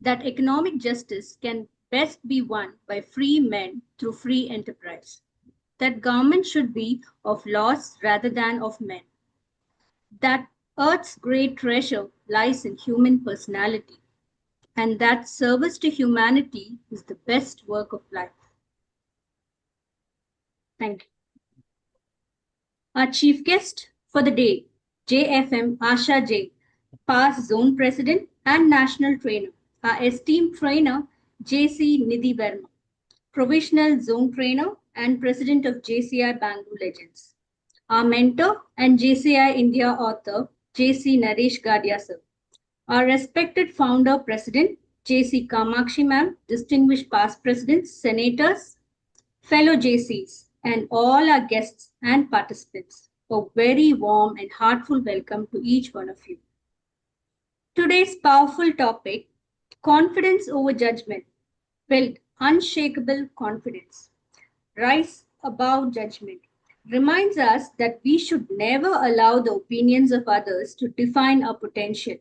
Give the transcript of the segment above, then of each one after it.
that economic justice can best be won by free men through free enterprise, that government should be of laws rather than of men, that Earth's great treasure lies in human personality, and that service to humanity is the best work of life. Thank you. Our chief guest for the day, JFM Asha J, past zone president and national trainer. Our esteemed trainer, JC Nidhi Verma, provisional zone trainer and president of JCI Bangalore Legends. Our mentor and JCI India author, JC Naresh Gadia sir. Our respected founder president, JC Kamakshi ma'am, distinguished past presidents, senators, fellow JCs, and all our guests and participants. A very warm and heartful welcome to each one of you. Today's powerful topic, confidence over judgment. Build unshakable confidence. Rise above judgment. Reminds us that we should never allow the opinions of others to define our potential.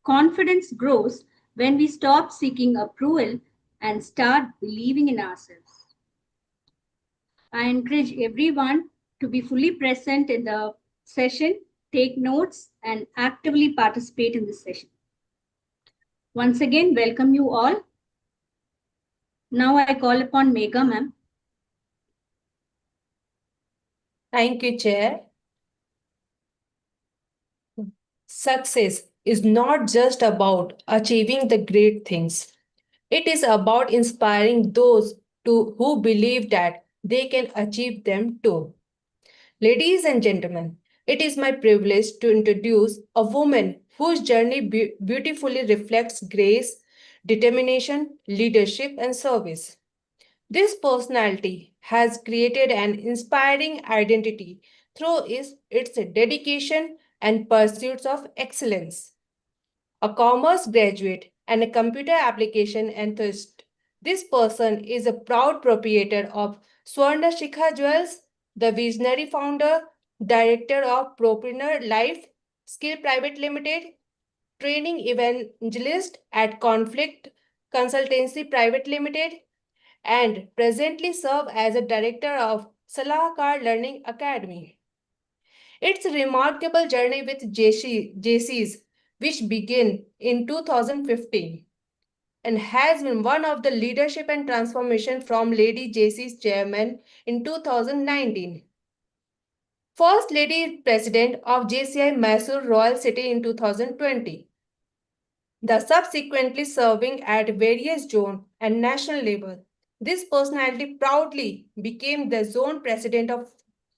Confidence grows when we stop seeking approval and start believing in ourselves. I encourage everyone to be fully present in the session, take notes, and actively participate in this session. Once again, welcome you all. Now I call upon Megha ma'am. Thank you, Chair. Success is not just about achieving the great things. It is about inspiring those who believe that they can achieve them too. Ladies and gentlemen, it is my privilege to introduce a woman whose journey beautifully reflects grace, determination, leadership, and service. This personality has created an inspiring identity through its dedication and pursuits of excellence. A commerce graduate and a computer application enthusiast, this person is a proud proprietor of Swarna Shikha Jewels, the visionary founder, director of Propreneur Life Skill Private Limited, training evangelist at Conflict Consultancy Private Limited, and presently serve as a director of Salahkar Learning Academy. Its remarkable journey with JCs, which began in 2015 and has been one of the leadership and transformation from Lady JC's chairman in 2019. First Lady President of JCI Mysore Royal City in 2020. The subsequently serving at various zone and national level. This personality proudly became the zone president of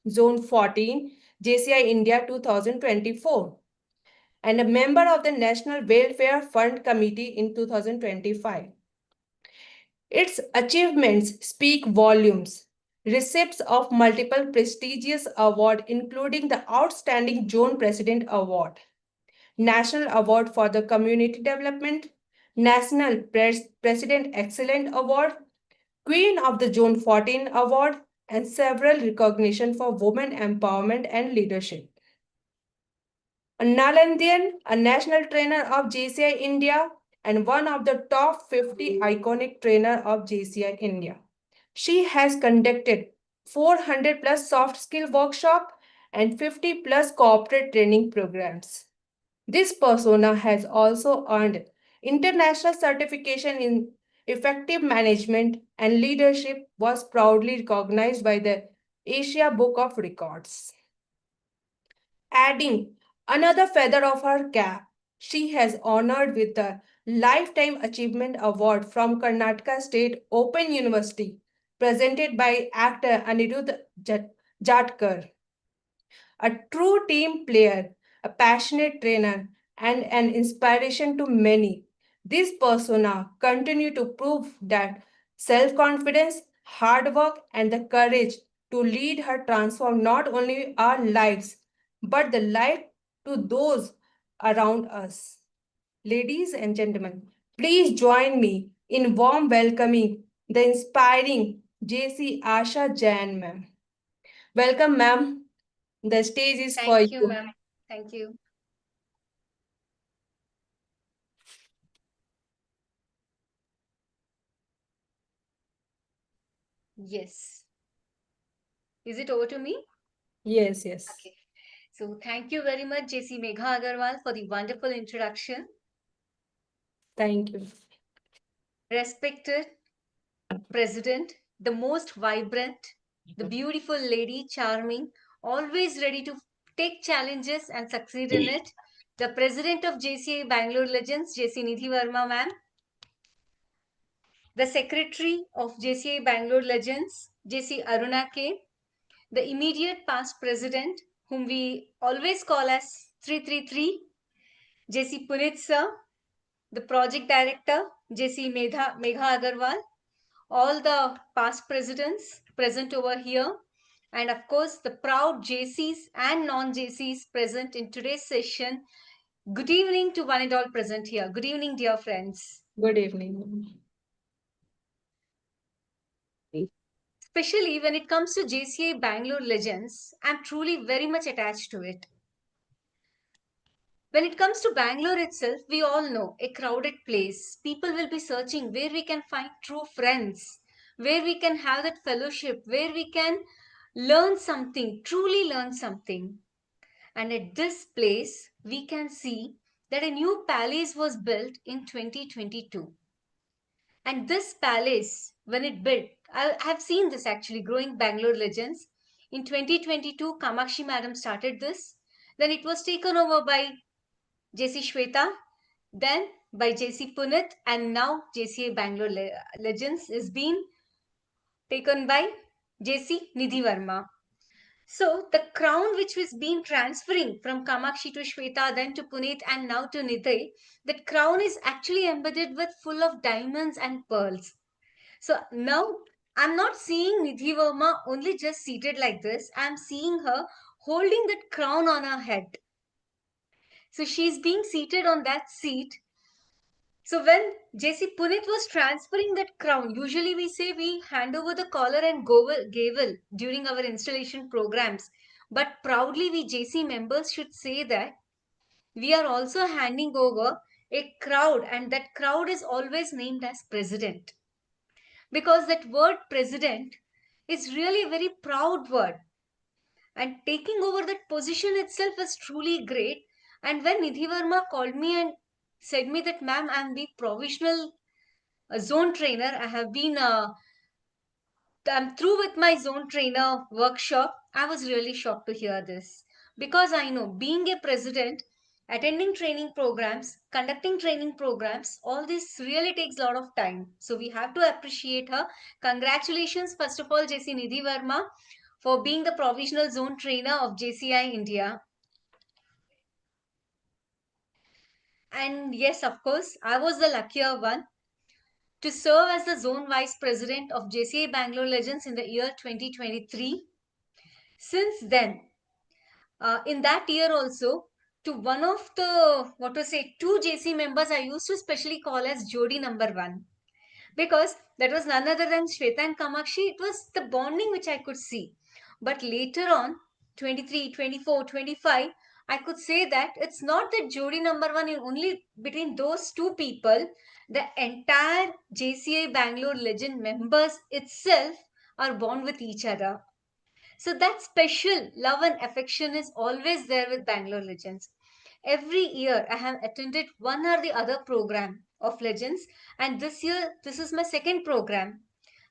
Zone 14, JCI India 2024, and a member of the National Welfare Fund Committee in 2025. Its achievements speak volumes. Recipients of multiple prestigious awards, including the Outstanding Zone President Award, National Award for the Community Development, National President Excellent Award, Queen of the Zone 14 Award, and several recognition for women empowerment and leadership. A Nalandian, a national trainer of JCI India, and one of the top 50 iconic trainer of JCI India. She has conducted 400 plus soft skill workshop and 50 plus corporate training programs. This persona has also earned international certification in effective management and leadership, was proudly recognized by the Asia Book of Records. Adding another feather of her cap, she has honored with the Lifetime Achievement Award from Karnataka State Open University, presented by actor Anirudh Jatkar. A true team player, a passionate trainer, and an inspiration to many. This persona continue to prove that self-confidence, hard work, and the courage to lead her transform not only our lives, but the life to those around us. Ladies and gentlemen, please join me in warm welcoming the inspiring JC Asha Jain, ma'am. Welcome, ma'am. The stage is for Thank you, you. ma'am. Thank you. Yes. Is it over to me? Yes, yes. Okay. So thank you very much, JC Megha Agarwal, for the wonderful introduction. Thank you. Respected President, the most vibrant, the beautiful lady, charming, always ready to take challenges and succeed in it. The President of JCI Bangalore Legends, JC Nidhi Verma, ma'am. The Secretary of JCI Bangalore Legends, JC Aruna K. The immediate past President, whom we always call as 333, JC Punit sir. The Project Director, JC Megha Agarwal. All the past presidents present over here, and of course the proud JCs and non-JCs present in today's session. Good evening to one and all present here. Good evening, dear friends. Good evening. Especially when it comes to JCI Bangalore Legends, I'm truly very much attached to it. When it comes to Bangalore itself, we all know a crowded place. People will be searching where we can find true friends, where we can have that fellowship, where we can learn something, truly learn something. And at this place, we can see that a new palace was built in 2022. And this palace, when it built, I have seen this actually growing Bangalore Legends. In 2022, Kamakshi Madam started this. Then it was taken over by JC Shweta, then by JC Punit, and now JCA Bangalore Legends is being taken by JC Nidhi Verma. So the crown which was being transferring from Kamakshi to Shweta, then to Puneet, and now to Nidhi, that crown is actually embedded with full of diamonds and pearls. So now I'm not seeing Nidhi Verma only just seated like this. I'm seeing her holding that crown on her head. So she's being seated on that seat. So when JC Punit was transferring that crown, usually we say we hand over the collar and gavel during our installation programs. But proudly we JC members should say that we are also handing over a crowd, and that crowd is always named as president. Because that word president is really a very proud word. And taking over that position itself is truly great. And when Nidhi Verma called me and said me that, ma'am, I'm the provisional zone trainer. I'm through with my zone trainer workshop. I was really shocked to hear this because I know being a president, attending training programs, conducting training programs, all this really takes a lot of time. So we have to appreciate her. Congratulations, first of all, JC Nidhi Verma, for being the provisional zone trainer of JCI India. And yes, of course, I was the luckier one to serve as the Zone Vice President of JCI Bangalore Legends in the year 2023. Since then, in that year also, to one of the, what to say, two JC members I used to specially call as Jodi number one. Because that was none other than Shweta and Kamakshi. It was the bonding which I could see. But later on, 23, 24, 25, I could say that it's not that Jodi number one, only between those two people, the entire JCA Bangalore Legend members itself are bond with each other. So that special love and affection is always there with Bangalore Legends. Every year I have attended one or the other program of Legends, and this year this is my second program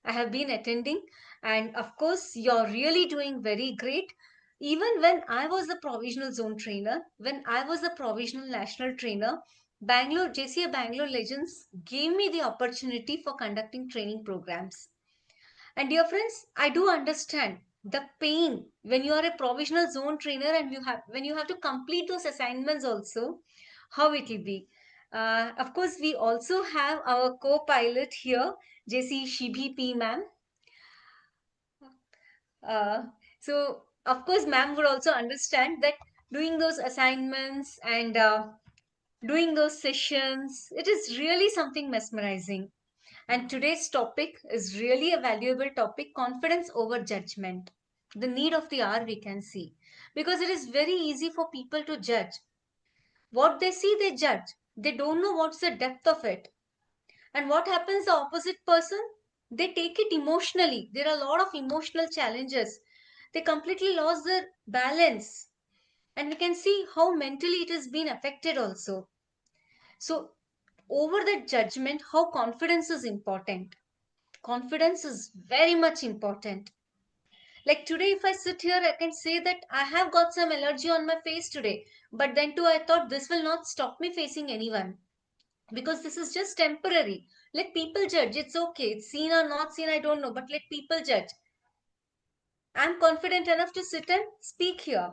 I have been attending. And of course, you're really doing very great. Even when I was the provisional zone trainer, when I was the provisional national trainer, Bangalore JCA Bangalore Legends gave me the opportunity for conducting training programs. And dear friends, I do understand the pain when you are a provisional zone trainer and you have to complete those assignments also, how it will be. Of course, we also have our co-pilot here, JC Shibhi P ma'am. Uh, so of course, ma'am would also understand that doing those assignments and doing those sessions, it is really something mesmerizing. And today's topic is really a valuable topic, confidence over judgment. The need of the hour we can see. Because it is very easy for people to judge. What they see, they judge. They don't know what's the depth of it. And what happens the opposite person? They take it emotionally. There are a lot of emotional challenges. They completely lost their balance. And we can see how mentally it has been affected also. So, over that judgment, how confidence is important. Confidence is very much important. Like today, if I sit here, I can say that I have got some allergy on my face today. But then too, I thought this will not stop me facing anyone because this is just temporary. Let people judge. It's okay. It's seen or not seen, I don't know. But let people judge. I'm confident enough to sit and speak here.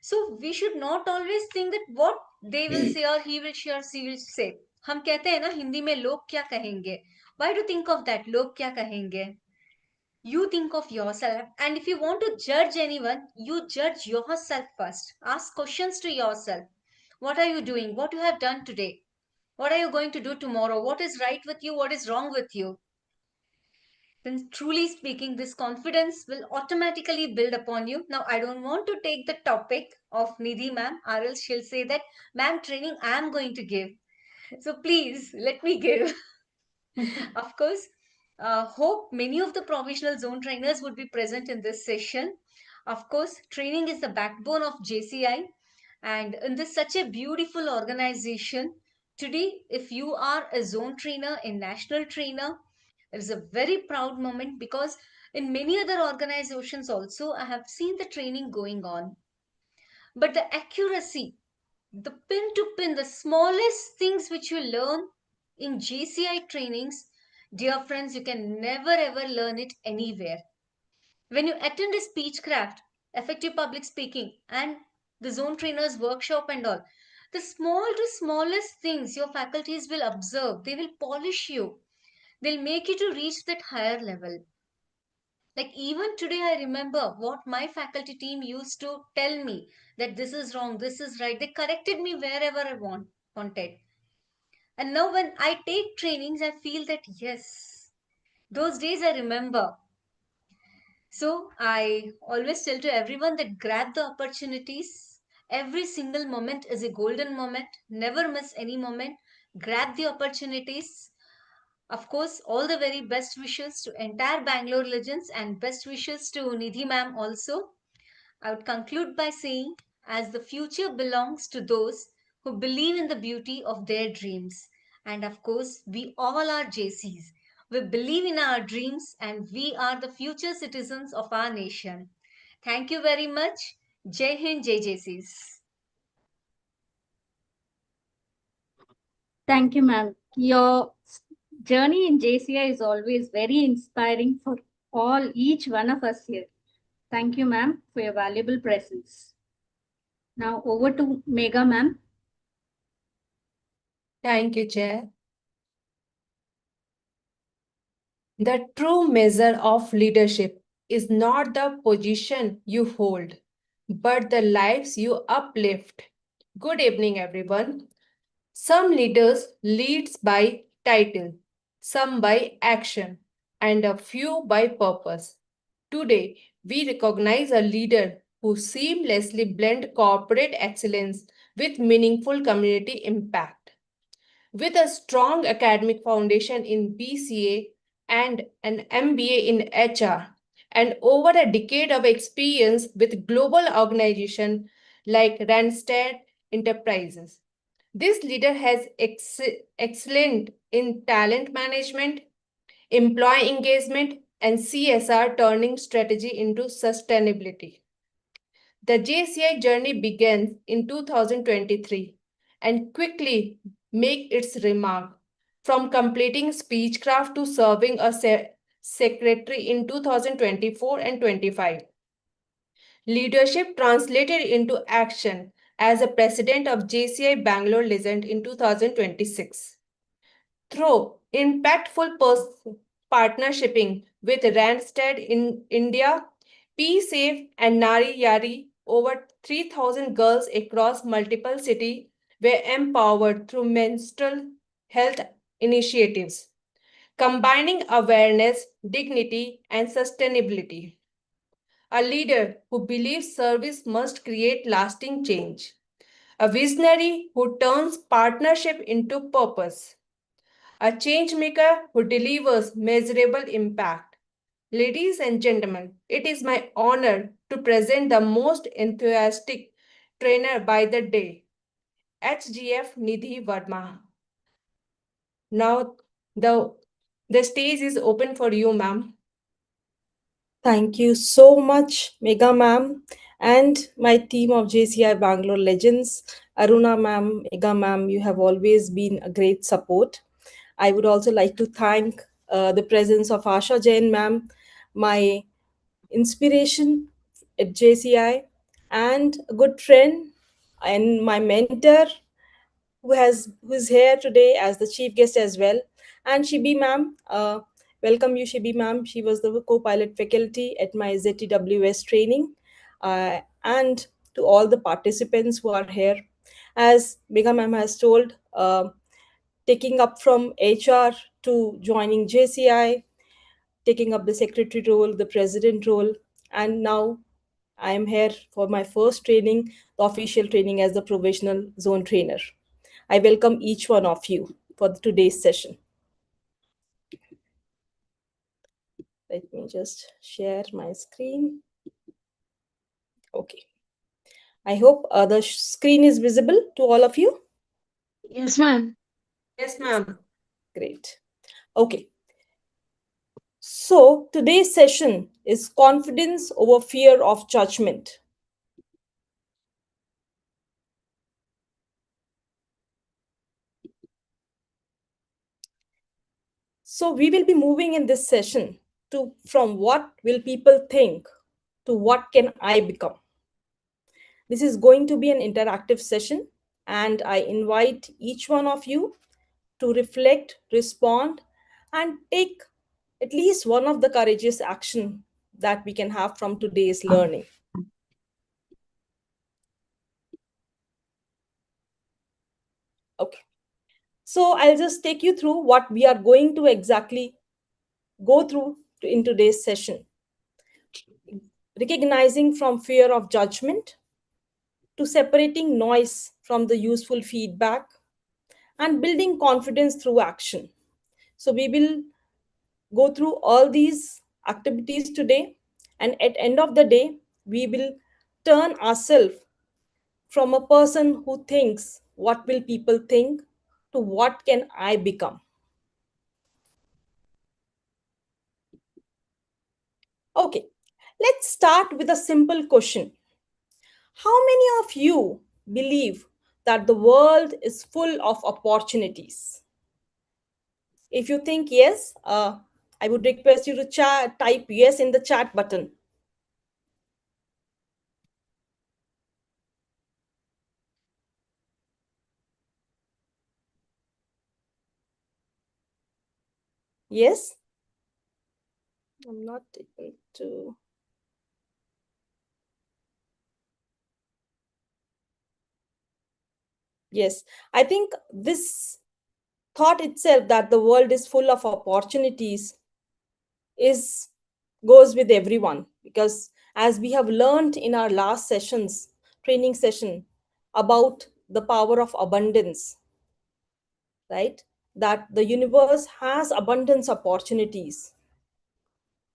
So we should not always think that what they will say or he will say or she will say. हम कहते हैं ना हिंदी में लोग क्या कहेंगे. Why do you think of that? लोग क्या कहेंगे? You think of yourself, and if you want to judge anyone, you judge yourself first. Ask questions to yourself. What are you doing? What you have done today? What are you going to do tomorrow? What is right with you? What is wrong with you? Then, truly speaking, this confidence will automatically build upon you. Now, I don't want to take the topic of Nidhi ma'am, or else she'll say that, ma'am, training I am going to give. So, please let me give. Of course, hope many of the provisional zone trainers would be present in this session. Of course, training is the backbone of JCI, and in this such a beautiful organization, today, if you are a zone trainer, a national trainer, it is a very proud moment because in many other organizations also, I have seen the training going on. But the accuracy, the pin to pin, the smallest things which you learn in JCI trainings, dear friends, you can never ever learn it anywhere. When you attend a speech craft, effective public speaking, and the zone trainers workshop and all, the small to smallest things your faculties will observe, they will polish you, they'll make you to reach that higher level. Like even today, I remember what my faculty team used to tell me that this is wrong, this is right. They corrected me wherever I wanted. And now when I take trainings, I feel that yes, those days I remember. So I always tell to everyone that grab the opportunities. Every single moment is a golden moment. Never miss any moment. Grab the opportunities. Of course, all the very best wishes to entire Bangalore Legends and best wishes to Nidhi ma'am also. I would conclude by saying, as the future belongs to those who believe in the beauty of their dreams. And of course, we all are JCs. We believe in our dreams and we are the future citizens of our nation. Thank you very much. Jai Hind, Jai JCs. Thank you, ma'am. Your journey in JCI is always very inspiring for each one of us here. Thank you, ma'am, for your valuable presence. Now over to Mega, ma'am. Thank you, Chair. The true measure of leadership is not the position you hold, but the lives you uplift. Good evening, everyone. Some leaders leads by title, some by action, and a few by purpose. Today, we recognize a leader who seamlessly blend corporate excellence with meaningful community impact. With a strong academic foundation in BCA and an MBA in HR, and over a decade of experience with global organizations like Randstad Enterprises. This leader has excellent in talent management, employee engagement, and CSR, turning strategy into sustainability. The JCI journey began in 2023 and quickly made its remark, from completing speechcraft to serving as secretary in 2024 and 25. Leadership translated into action as a president of JCI Bangalore Legends in 2026. Through impactful partnershiping with Randstad in India, P-Safe and Nari Yari, over 3,000 girls across multiple cities were empowered through menstrual health initiatives, combining awareness, dignity, and sustainability. A leader who believes service must create lasting change. A visionary who turns partnership into purpose. a change maker who delivers measurable impact. Ladies and gentlemen, it is my honor to present the most enthusiastic trainer by the day, HGF Nidhi Verma. Now the the stage is open for you, ma'am. Thank you so much, Mega Ma'am, and my team of JCI Bangalore Legends. Aruna Ma'am, Mega Ma'am, you have always been a great support. I would also like to thank the presence of Asha Jain Ma'am, my inspiration at JCI, and a good friend and my mentor who's here today as the chief guest as well. And Shibi ma'am, welcome you, Shibi ma'am. She was the co-pilot faculty at my ZTWS training. And to all the participants who are here, as Mega ma'am has told, taking up from HR to joining JCI, taking up the secretary role, the president role, and now I am here for my first training, the official training as the provisional zone trainer. I welcome each one of you for today's session. Let me just share my screen. Okay. I hope the screen is visible to all of you. Yes, ma'am. Yes, ma'am. Great. Okay. So today's session is confidence over fear of judgment. So we will be moving in this session to from what will people think to what can I become. This is going to be an interactive session, and I invite each one of you to reflect, respond, and take at least one of the courageous action that we can have from today's learning. Okay. So I'll just take you through what we are going to exactly go through in today's session. Recognizing from fear of judgment to separating noise from the useful feedback and building confidence through action. So we will go through all these activities today, and at end of the day we will turn ourselves from a person who thinks what will people think to what can I become. Okay, let's start with a simple question. How many of you believe that the world is full of opportunities? If you think yes, I would request you to type yes in the chat button. Yes? I'm not able to. Yes, I think this thought itself that the world is full of opportunities is goes with everyone, because as we have learned in our last sessions, training session, about the power of abundance, right? That the universe has abundance opportunities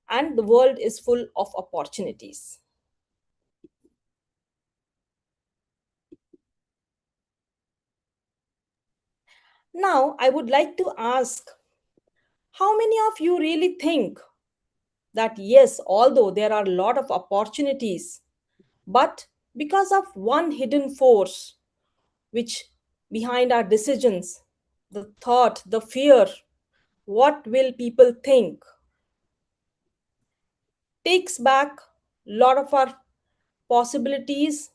and the world is full of opportunities. Now, I would like to ask, how many of you really think that yes, although there are a lot of opportunities, but because of one hidden force which behind our decisions, the thought, the fear, what will people think, takes back a lot of our possibilities,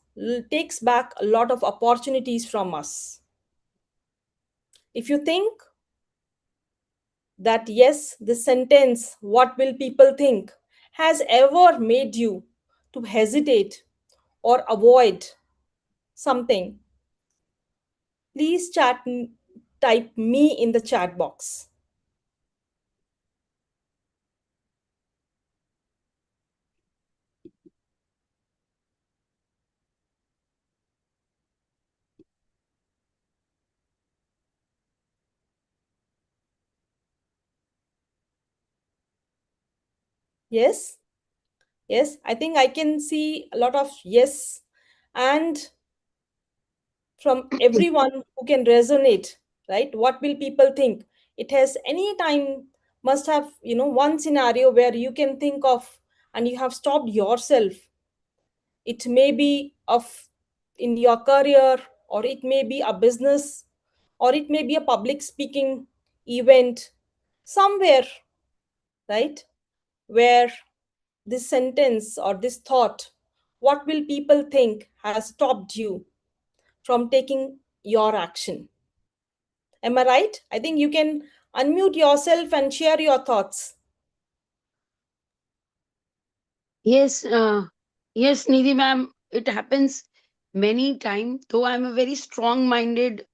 takes back a lot of opportunities from us. If you think that yes, this sentence, what will people think, has ever made you to hesitate or avoid something, please type me in the chat box. Yes, yes, I think I can see a lot of yes, and from everyone who can resonate, right? What will people think? It has any time must have, one scenario where you can think of and you have stopped yourself. It may be of in your career, or it may be a business, or it may be a public speaking event somewhere, right? Where this sentence or this thought, what will people think, has stopped you from taking your action. Am I right? I think you can unmute yourself and share your thoughts. Yes, yes, Nidhi ma'am, it happens many times. Though I'm a very strong-minded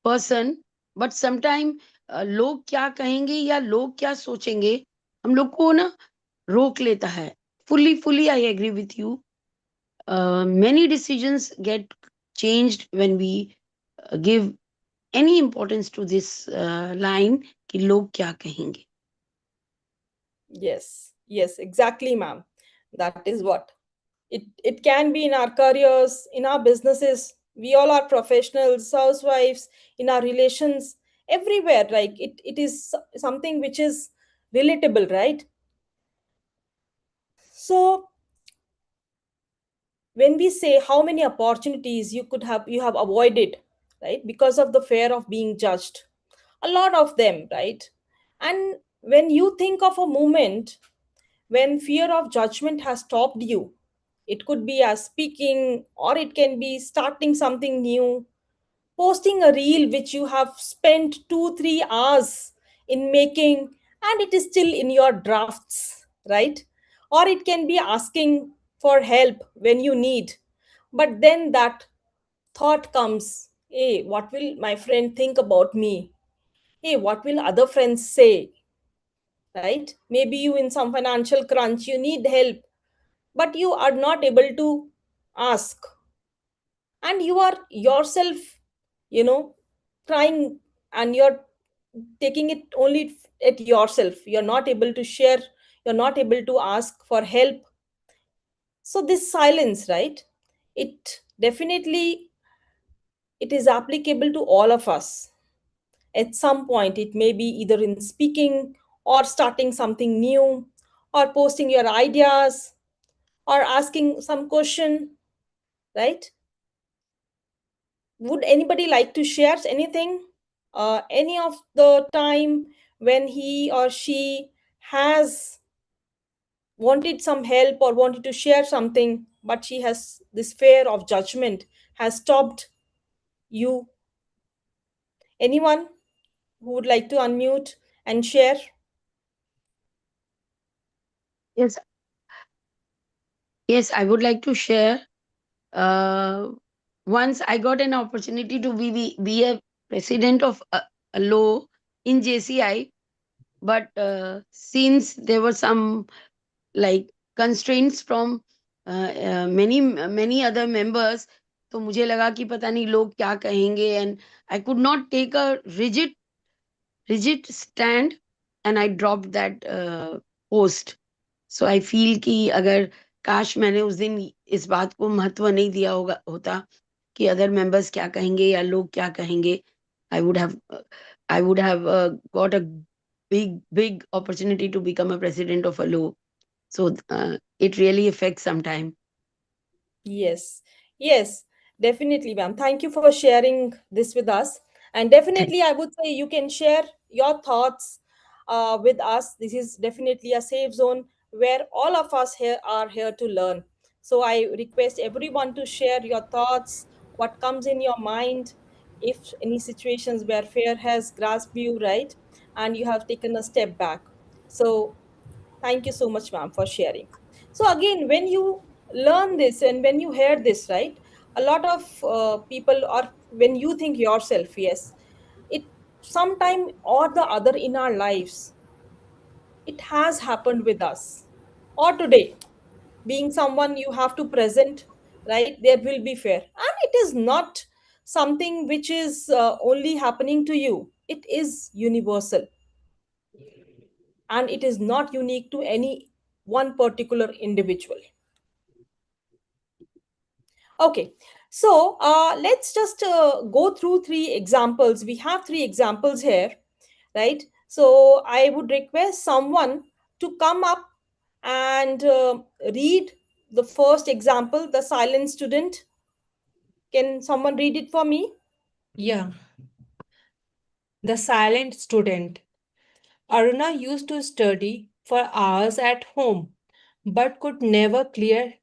person, but sometimes लोग क्या कहेंगे या लोग क्या सोचेंगे हम लोग को ना रोक लेता है. Fully, I agree with you. Many decisions get changed when we give any importance to this line कि लोग क्या कहेंगे. Yes, yes, exactly, ma'am. That is what. It can be in our careers, in our businesses. We all are professionals, housewives, in our relations, everywhere. Like it is something which is relatable, right? So when we say how many opportunities you have avoided, right, because of the fear of being judged, a lot of them, right? And when you think of a moment when fear of judgment has stopped you, it could be as speaking, or it can be starting something new, posting a reel which you have spent 2 3 hours in making, and it is still in your drafts, right? Or it can be asking for help when you need, but then that thought comes, hey, what will my friend think about me? Hey, what will other friends say? Right? Maybe you in some financial crunch, you need help, but you are not able to ask, and you are yourself, you know trying, and you're taking it only at yourself. You're not able to share, you're not able to ask for help. So this silence, right, it definitely, it is applicable to all of us. At some point it may be either in speaking, or starting something new, or posting your ideas, or asking some question, right? Would anybody like to share anything, any of the time when he or she has wanted some help or wanted to share something, but she has this fear of judgment has stopped you? Anyone who would like to unmute and share? Yes, yes, I would like to share. Uh, Once I got an opportunity to be a president of a law in JCI, but since there were some like constraints from many other members, तो मुझे लगा कि पता नहीं लोग क्या कहेंगे, and I could not take a rigid stand, and I dropped that post. So I feel कि अगर काश मैंने उस दिन इस बात को महत्व नहीं दिया होता कि अदर मेंबर्स क्या कहेंगे या लोग क्या कहेंगे, I would have I would have got a big opportunity to become a president of a law. So it really affects sometime. Yes, yes, definitely, ma'am. Thank you for sharing this with us. And Thank definitely, I would say you can share your thoughts with us. This is definitely a safe zone where all of us here are here to learn. So I request everyone to share your thoughts, what comes in your mind, if any situations where fear has grasped you, right, and you have taken a step back. So thank you so much, ma'am, for sharing. So again, when you learn this and when you hear this, right, a lot of people, or when you think yourself, yes, it sometime or the other in our lives, it has happened with us. Or today, being someone you have to present, right, there will be fear, and it is not something which is only happening to you. It is universal. and it is not unique to any one particular individual. Okay, so let's just go through three examples. We have three examples here, right? So I would request someone to come up and read the first example, the silent student. Can someone read it for me? Yeah. The silent student. Aruna used to study for hours at home, but could never clear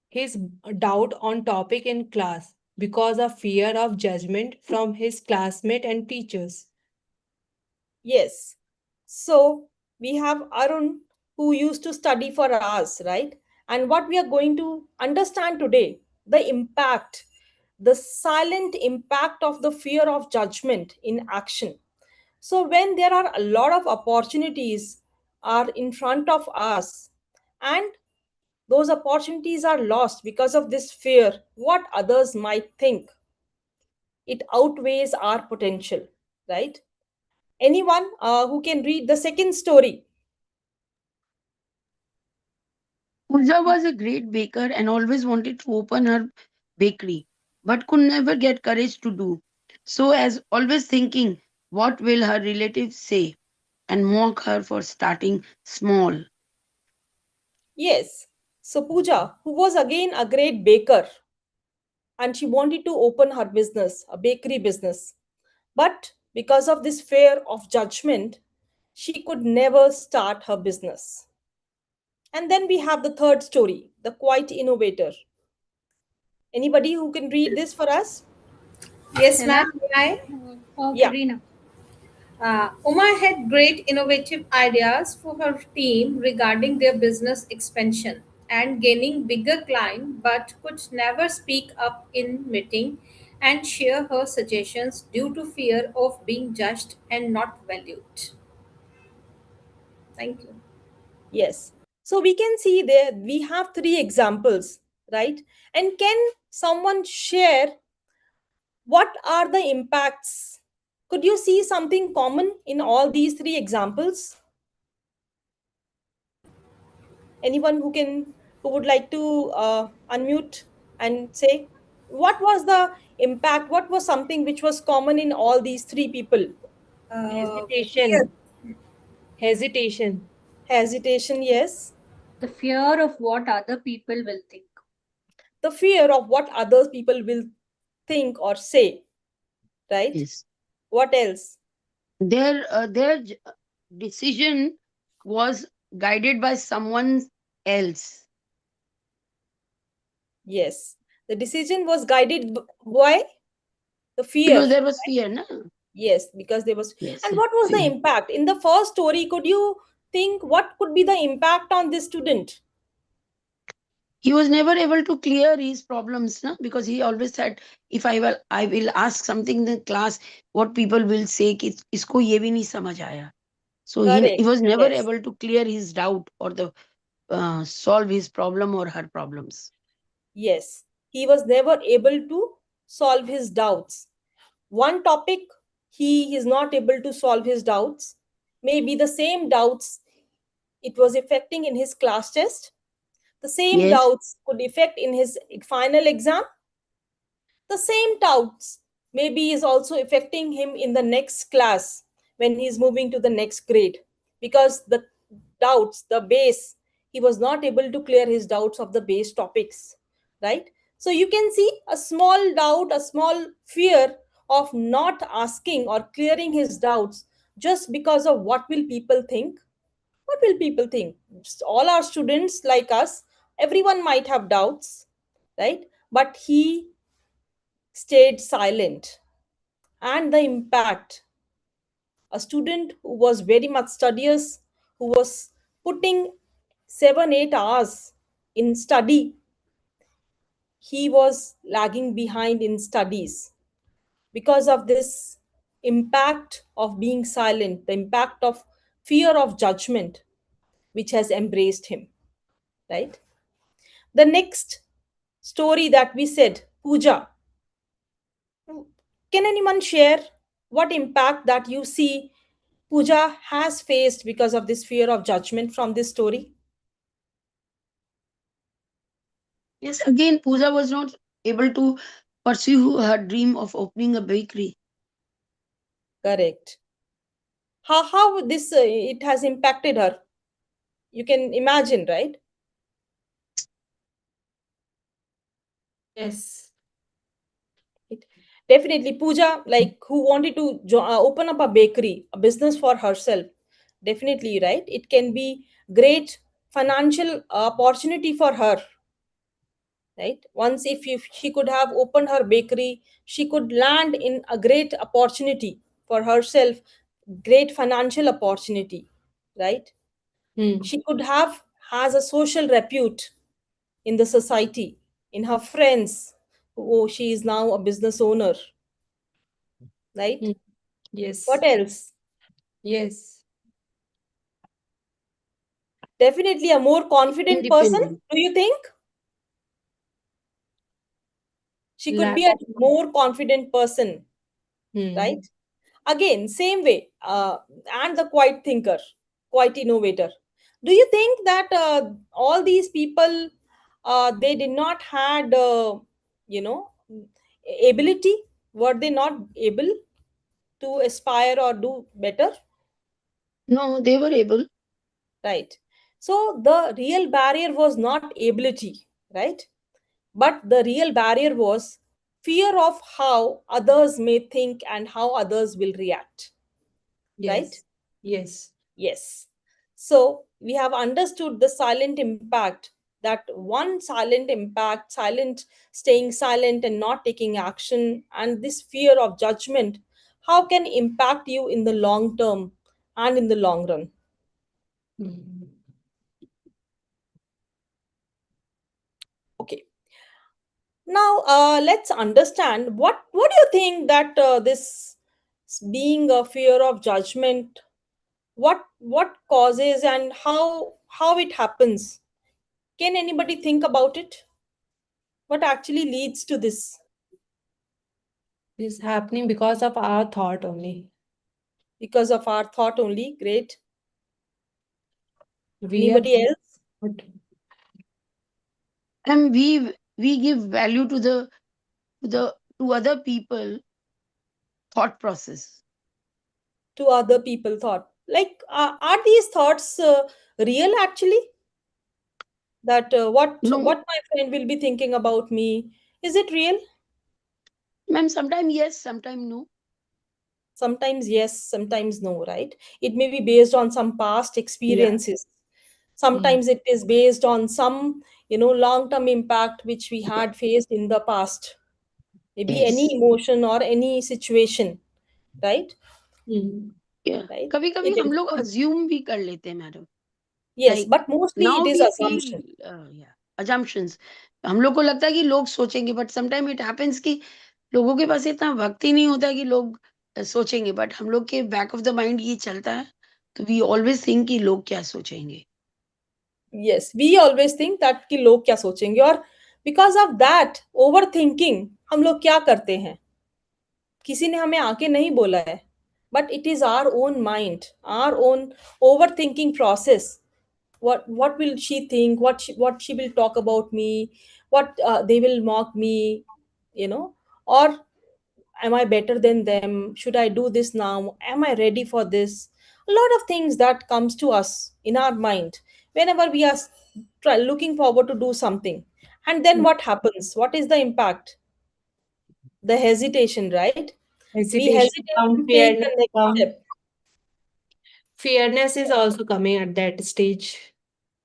his doubt on topic in class because of fear of judgment from his classmates and teachers. Yes. So we have Arun who used to study for hours, right? And what we are going to understand today, the impact, the silent impact of the fear of judgment in action. So when there are a lot of opportunities are in front of us and those opportunities are lost because of this fear, what others might think, it outweighs our potential, right? Anyone who can read the second story? Pooja was a great baker and always wanted to open her bakery, but could never get courage to do. So, as always thinking, what will her relatives say and mock her for starting small? Yes. So Pooja, who was again a great baker, and she wanted to open her business, a bakery business. But because of this fear of judgment, she could never start her business. And then we have the third story, the quiet innovator. Anybody who can read this for us? Yes, Shall I? ma'am. May I? Okay, Yeah. Reena. Uma had great innovative ideas for her team regarding their business expansion and gaining bigger client, but could never speak up in meeting and share her suggestions due to fear of being judged and not valued. Thank you. Yes. So we can see there we have three examples, right? And can someone share what are the impacts? Could you see something common in all these three examples? Anyone who would like to unmute and say what was the impact? What was something which was common in all these three people? Fear. Hesitation. Hesitation. Hesitation, yes. The fear of what other people will think. The fear of what other people will think or say, right? Yes. What else? Their decision was guided by someone else Yes. The decision was guided by the fear. because there was fear, no? Yes, because there was. Yes, And yes, what was the fear. impact? In the first story, could you think what could be the impact on this student? He was never able to clear his problems, no? Because he always said, if I will ask something in the class, what people will say कि इसको ये भी नहीं समझ आया. So he Correct. was never Yes. able to clear his doubt or the solve his problem or her problems. Yes. He was never able to solve his doubts. One topic he is not able to solve his doubts. Maybe the same doubts it was affecting in his class test. The same Yes, doubts could affect in his final exam. The same doubts maybe is also affecting him in the next class when he is moving to the next grade because the doubts, the base, he was not able to clear his doubts of the base topics, right? So you can see a small doubt, a small fear of not asking or clearing his doubts just because of what will people think. What will people think? All our students like us, everyone might have doubts, right? But he stayed silent. And the impact, a student who was very much studious, who was putting 7 8 hours in study, he was lagging behind in studies because of this impact of being silent, the impact of fear of judgment which has embraced him, right? The next story that we said, Puja, can anyone share what impact that you see Pooja has faced because of this fear of judgment from this story? Yes, again, Pooja was not able to pursue her dream of opening a bakery. Correct. How this it has impacted her? You can imagine, right? Yes. It, definitely, Pooja, like who wanted to open up a bakery, a business for herself. Definitely, right? It can be great financial opportunity for her, right? Once if she could have opened her bakery, she could land in a great opportunity for herself, great financial opportunity, right? Hmm. She could have has a social repute in the society, in her friends. Oh, she is now a business owner, right? Hmm. Yes. What else? Yes. Definitely a more confident person. Independent. Do you think she could Lack be a of. more confident person, right? Hmm. Again, same way, and the quiet thinker, quiet innovator. Do you think that all these people, they did not had, you know, ability? Were they not able to aspire or do better? No, they were able. Right. So the real barrier was not ability, right? But the real barrier was fear of how others may think and how others will react, right? Yes. Yes. Yes. So we have understood the silent impact, that one silent impact, silent, staying silent and not taking action, and this fear of judgment, how can impact you in the long term and in the long run. Hmm. Okay. Now, let's understand what do you think that this being a fear of judgment, what causes and how it happens? Can anybody think about it? What actually leads to this? This is happening because of our thought only. Because of our thought only? Great. We are Anybody else? And we give value to to other people thought process. To other people thought. Like, are these thoughts real actually? That No, what my friend will be thinking about me? Is it real? ma'am, sometimes yes, sometimes no. Sometimes yes, sometimes no, right? It may be based on some past Yeah. experiences. Hmm. Sometimes it is based on some, long term impact which we Yeah. had faced in the past. Maybe any Yes. emotion or any situation, right? Hmm. Yeah. Right? कभी कभी It हम is लोग good. assume भी कर लेते हैं madam. Yes, Like but mostly it now is we feel assumption. yeah assumptions. हम लोग को लगता है कि लोग सोचेंगे, but sometimes it happens कि लोगों के पास इतना वक्त ही नहीं होता कि लोग सोचेंगे, but हम लोग के back of the mind ये चलता है कि we always think कि लोग क्या सोचेंगे. Yes, we always think that कि लोग क्या सोचेंगे, और because of that overthinking हम लोग क्या करते हैं, किसी ने हमें आके नहीं बोला है, but it is our own mind, our own overthinking process. What will she think, what she will talk about me, what they will mock me, you know, or am I better than them, should I do this now, am I ready for this? A lot of things that comes to us in our mind whenever we are looking forward to do something. And then what happens, what is the impact? The hesitation, right? We Hesitation, hesitate to some take fearness, the next some step. fairness is also coming at that stage.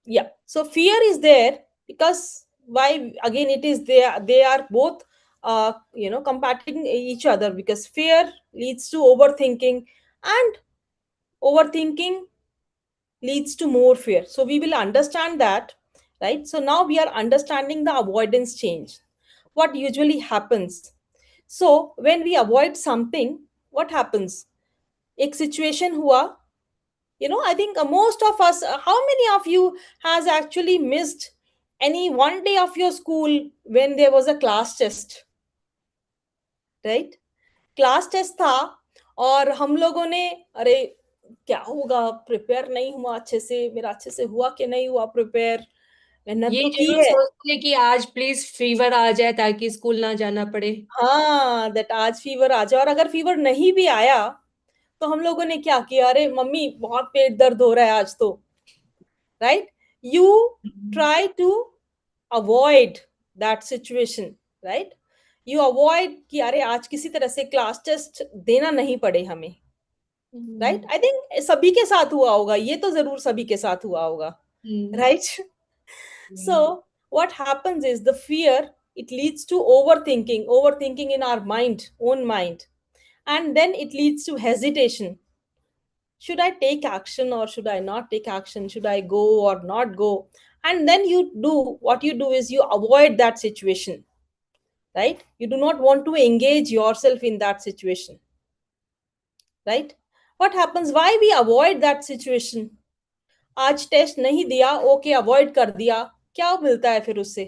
Yeah, so fear is there because why, again it is there, they are both combating each other, because fear leads to overthinking, and overthinking leads to more fear. So we will understand that, right? So now we are understanding the avoidance change, what usually happens. So when we avoid something, what happens? एक situation हुआ, I think most of us, how many of you has actually missed any one day of your school when there was a class test, right? Class test था और हम लोगों ने, अरे क्या होगा, प्रिपेयर नहीं हुआ अच्छे से, मेरा अच्छे से हुआ कि नहीं हुआ प्रिपेयर, मेहनत ये तो की जरूर है। सोचते हैं कि आज प्लीज फीवर आ जाए ताकि स्कूल ना जाना पड़े। हाँ, दैट आज फीवर आ जाए, और अगर फीवर नहीं भी आया तो हम लोगों ने क्या किया, अरे मम्मी बहुत पेट दर्द हो रहा है आज तो, right? You try to avoid that situation, right? You avoid कि अरे आज किसी तरह से क्लास टेस्ट देना नहीं पड़े हमें, राइट? आई थिंक सभी के साथ हुआ होगा, ये तो जरूर सभी के साथ हुआ होगा, right? So what happens is the fear, it leads to overthinking in our own mind, and then it leads to hesitation. Should I take action or should I not take action? Should I go or not go? And then what you do is you avoid that situation, right? You do not want to engage yourself in that situation, right? What happens? Why we avoid that situation? आज test नहीं दिया, okay avoid कर दिया, क्या मिलता है फिर उससे?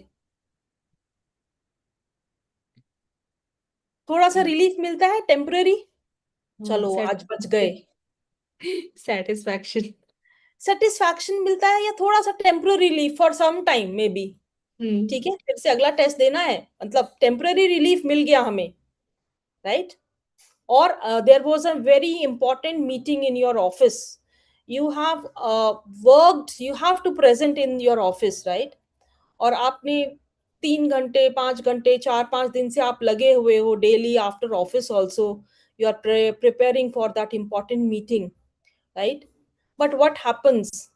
थोड़ा सा रिलीफ मिलता है, टेम्पररी, चलो आज बच गए, सेटिस्फैक्शन। सेटिस्फैक्शन मिलता है, या थोड़ा सा temporary relief for some time maybe, ठीक है, फिर से अगला टेस्ट देना है, मतलब टेम्पररी रिलीफ मिल गया हमें, राइट? और there was a very important meeting in your office, you have worked, you have to present in your office, right? और आपने 3 घंटे 5 घंटे 4 5 दिन से आप लगे हुए हो, daily after office also you are preparing for that important meeting, right? But what happens,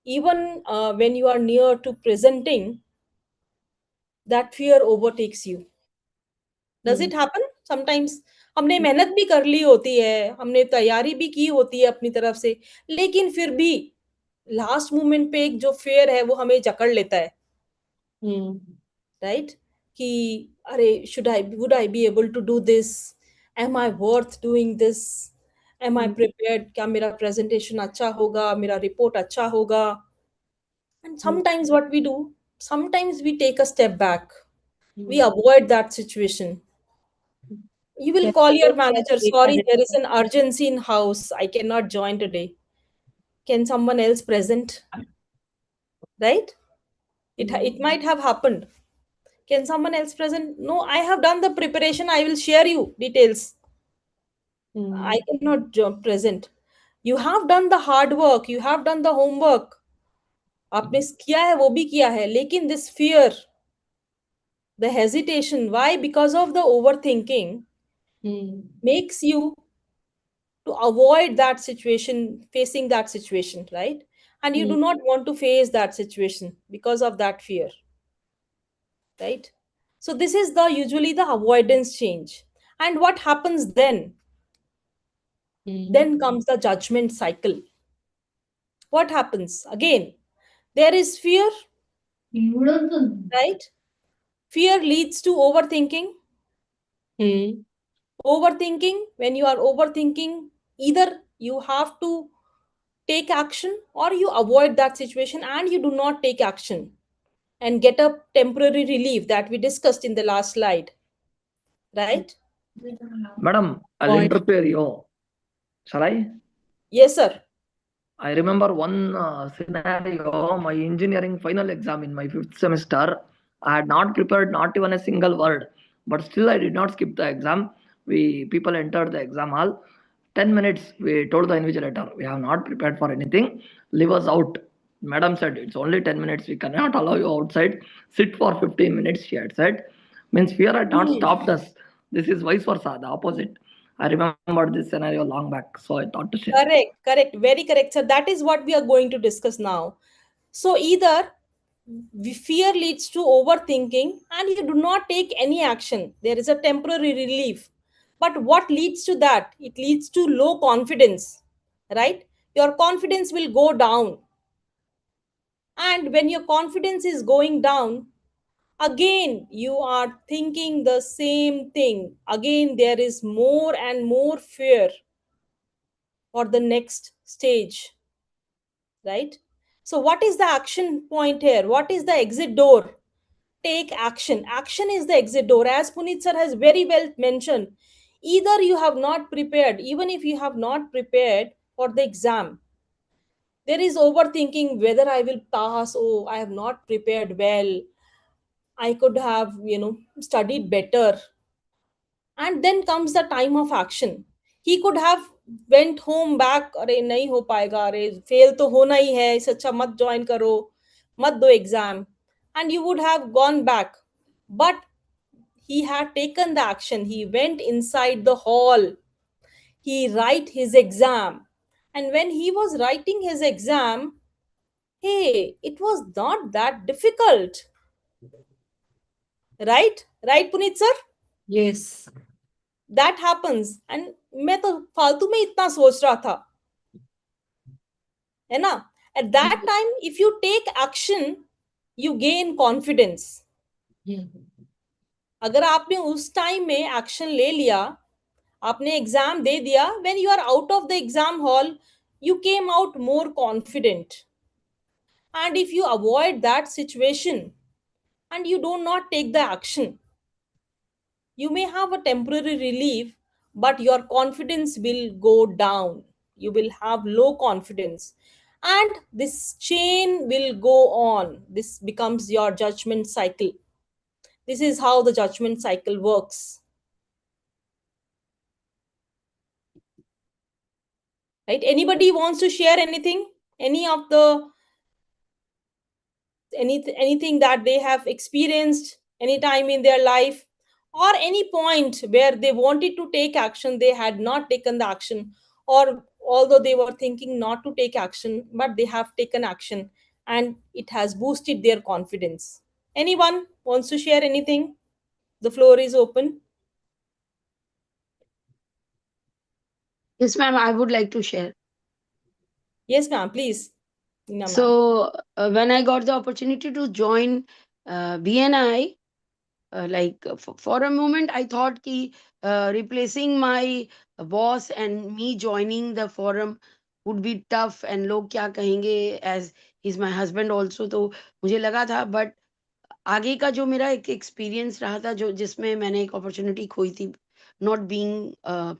even when you are near to presenting, that fear overtakes you. Does it happen sometimes? हमने मेहनत भी कर ली होती है, हमने तैयारी भी की होती है अपनी तरफ से, लेकिन फिर भी लास्ट मोमेंट पे एक जो फेयर है वो हमें जकड़ लेता है, राइट? कि अरे would I be able to do this, am I worth doing this, am I prepared, क्या मेरा प्रेजेंटेशन अच्छा होगा, मेरा रिपोर्ट अच्छा होगा? And sometimes what we do, sometimes we take a step back, we avoid that situation. You will call your manager, sorry, there is an urgency in house, I cannot join today, can someone else present, right? It might have happened. Can someone else present? No, I have done the preparation, I will share you details, I cannot present. You have done the hard work, you have done the homework, आपने किया है, वो भी किया है, लेकिन this fear, the hesitation, why? Because of the overthinking makes you to avoid that situation, facing that situation, right? And you do not want to face that situation because of that fear, right? So this is the usually the avoidance change. And what happens then? Then comes the judgment cycle. What happens? Again, there is fear, right? Fear leads to overthinking. Overthinking, when you are overthinking, either you have to take action or you avoid that situation and you do not take action and get a temporary relief that we discussed in the last slide, right? Madam, I'll interfere you. Shall I? Yes, sir. I remember one scenario, my engineering final exam in my fifth semester. I had not prepared not even a single word, but still I did not skip the exam. We people entered the exam hall. 10 minutes we told the invigilator we have not prepared for anything. Leave us out. Madam said it's only 10 minutes. We cannot allow you outside. Sit for 15 minutes. She had said. Means fear had not stopped us. This is vice versa, the opposite. I remembered this scenario long back, so I thought to share. Correct, very correct, sir. That is what we are going to discuss now. So either fear leads to overthinking and you do not take any action, there is a temporary relief, but what leads to that? It leads to low confidence, right? Your confidence will go down, and when your confidence is going down, again you are thinking the same thing, again there is more and more fear for the next stage, right? So what is the action point here? What is the exit door? Take action. Action is the exit door, as Puneet sir has very well mentioned. Either you have not prepared, even if you have not prepared, for the exam. There is overthinking whether I will pass. Oh, I have not prepared well. I could have, studied better. And then comes the time of action. He could have went home back, अरे नहीं हो पाएगा, अरे fail तो होना ही है, इससे अच्छा मत ज्वाइन करो, मत दो exam, and you would have gone back. But he had taken the action. He went inside the hall. He write his exam. And when he was writing his exam, hey, it was not that difficult. Right, Puneet sir? Yes. That happens. And मैं तो फालतू में इतना सोच रहा था, है ना? At that time, if you take action, you gain confidence. अगर आपने उस टाइम में एक्शन ले लिया, आपने एग्जाम दे दिया, when you are out of the exam hall, you came out more confident. And if you avoid that situation and you do not take the action, you may have a temporary relief, but your confidence will go down. You will have low confidence. And this chain will go on. This becomes your judgment cycle. This is how the judgment cycle works. Right? Anybody wants to share anything? Any of the anything that they have experienced any time in their life, or any point where they wanted to take action, they had not taken the action, or although they were thinking not to take action, but they have taken action and it has boosted their confidence. Anyone wants to share anything? The floor is open. Yes, ma'am, I would like to share. Yes, ma'am, please. Nina, ma'am. So, when I got the opportunity to join BNI, for a moment, I thought ki replacing my boss and me joining the forum would be tough, and log kya kahenge, as he's my husband also. तो मुझे लगा था, but आगे का जो मेरा एक experience रहा था, जो जिसमें मैंने एक अपॉर्चुनिटी खोई थी, not being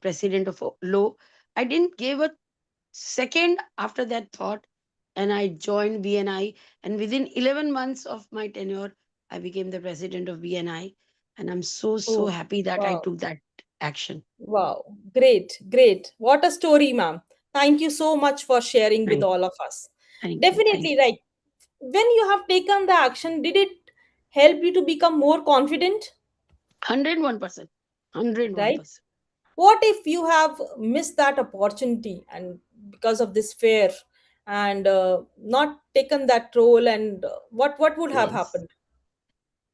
president of low, I didn't give a second after that thought, and I joined BNI, and within 11 months of my tenure, I became the president of BNI, and I'm so Oh, happy that I wow. took that action. Wow, great. What a story, ma'am. Thank you so much for sharing with Thank, all of us. thank Definitely, right. When you have taken the action, did it help you to become more confident? you. 101%. Right? 101%. What if you have missed that opportunity and because of this fear and not taken that role, and what would have Yes. happened?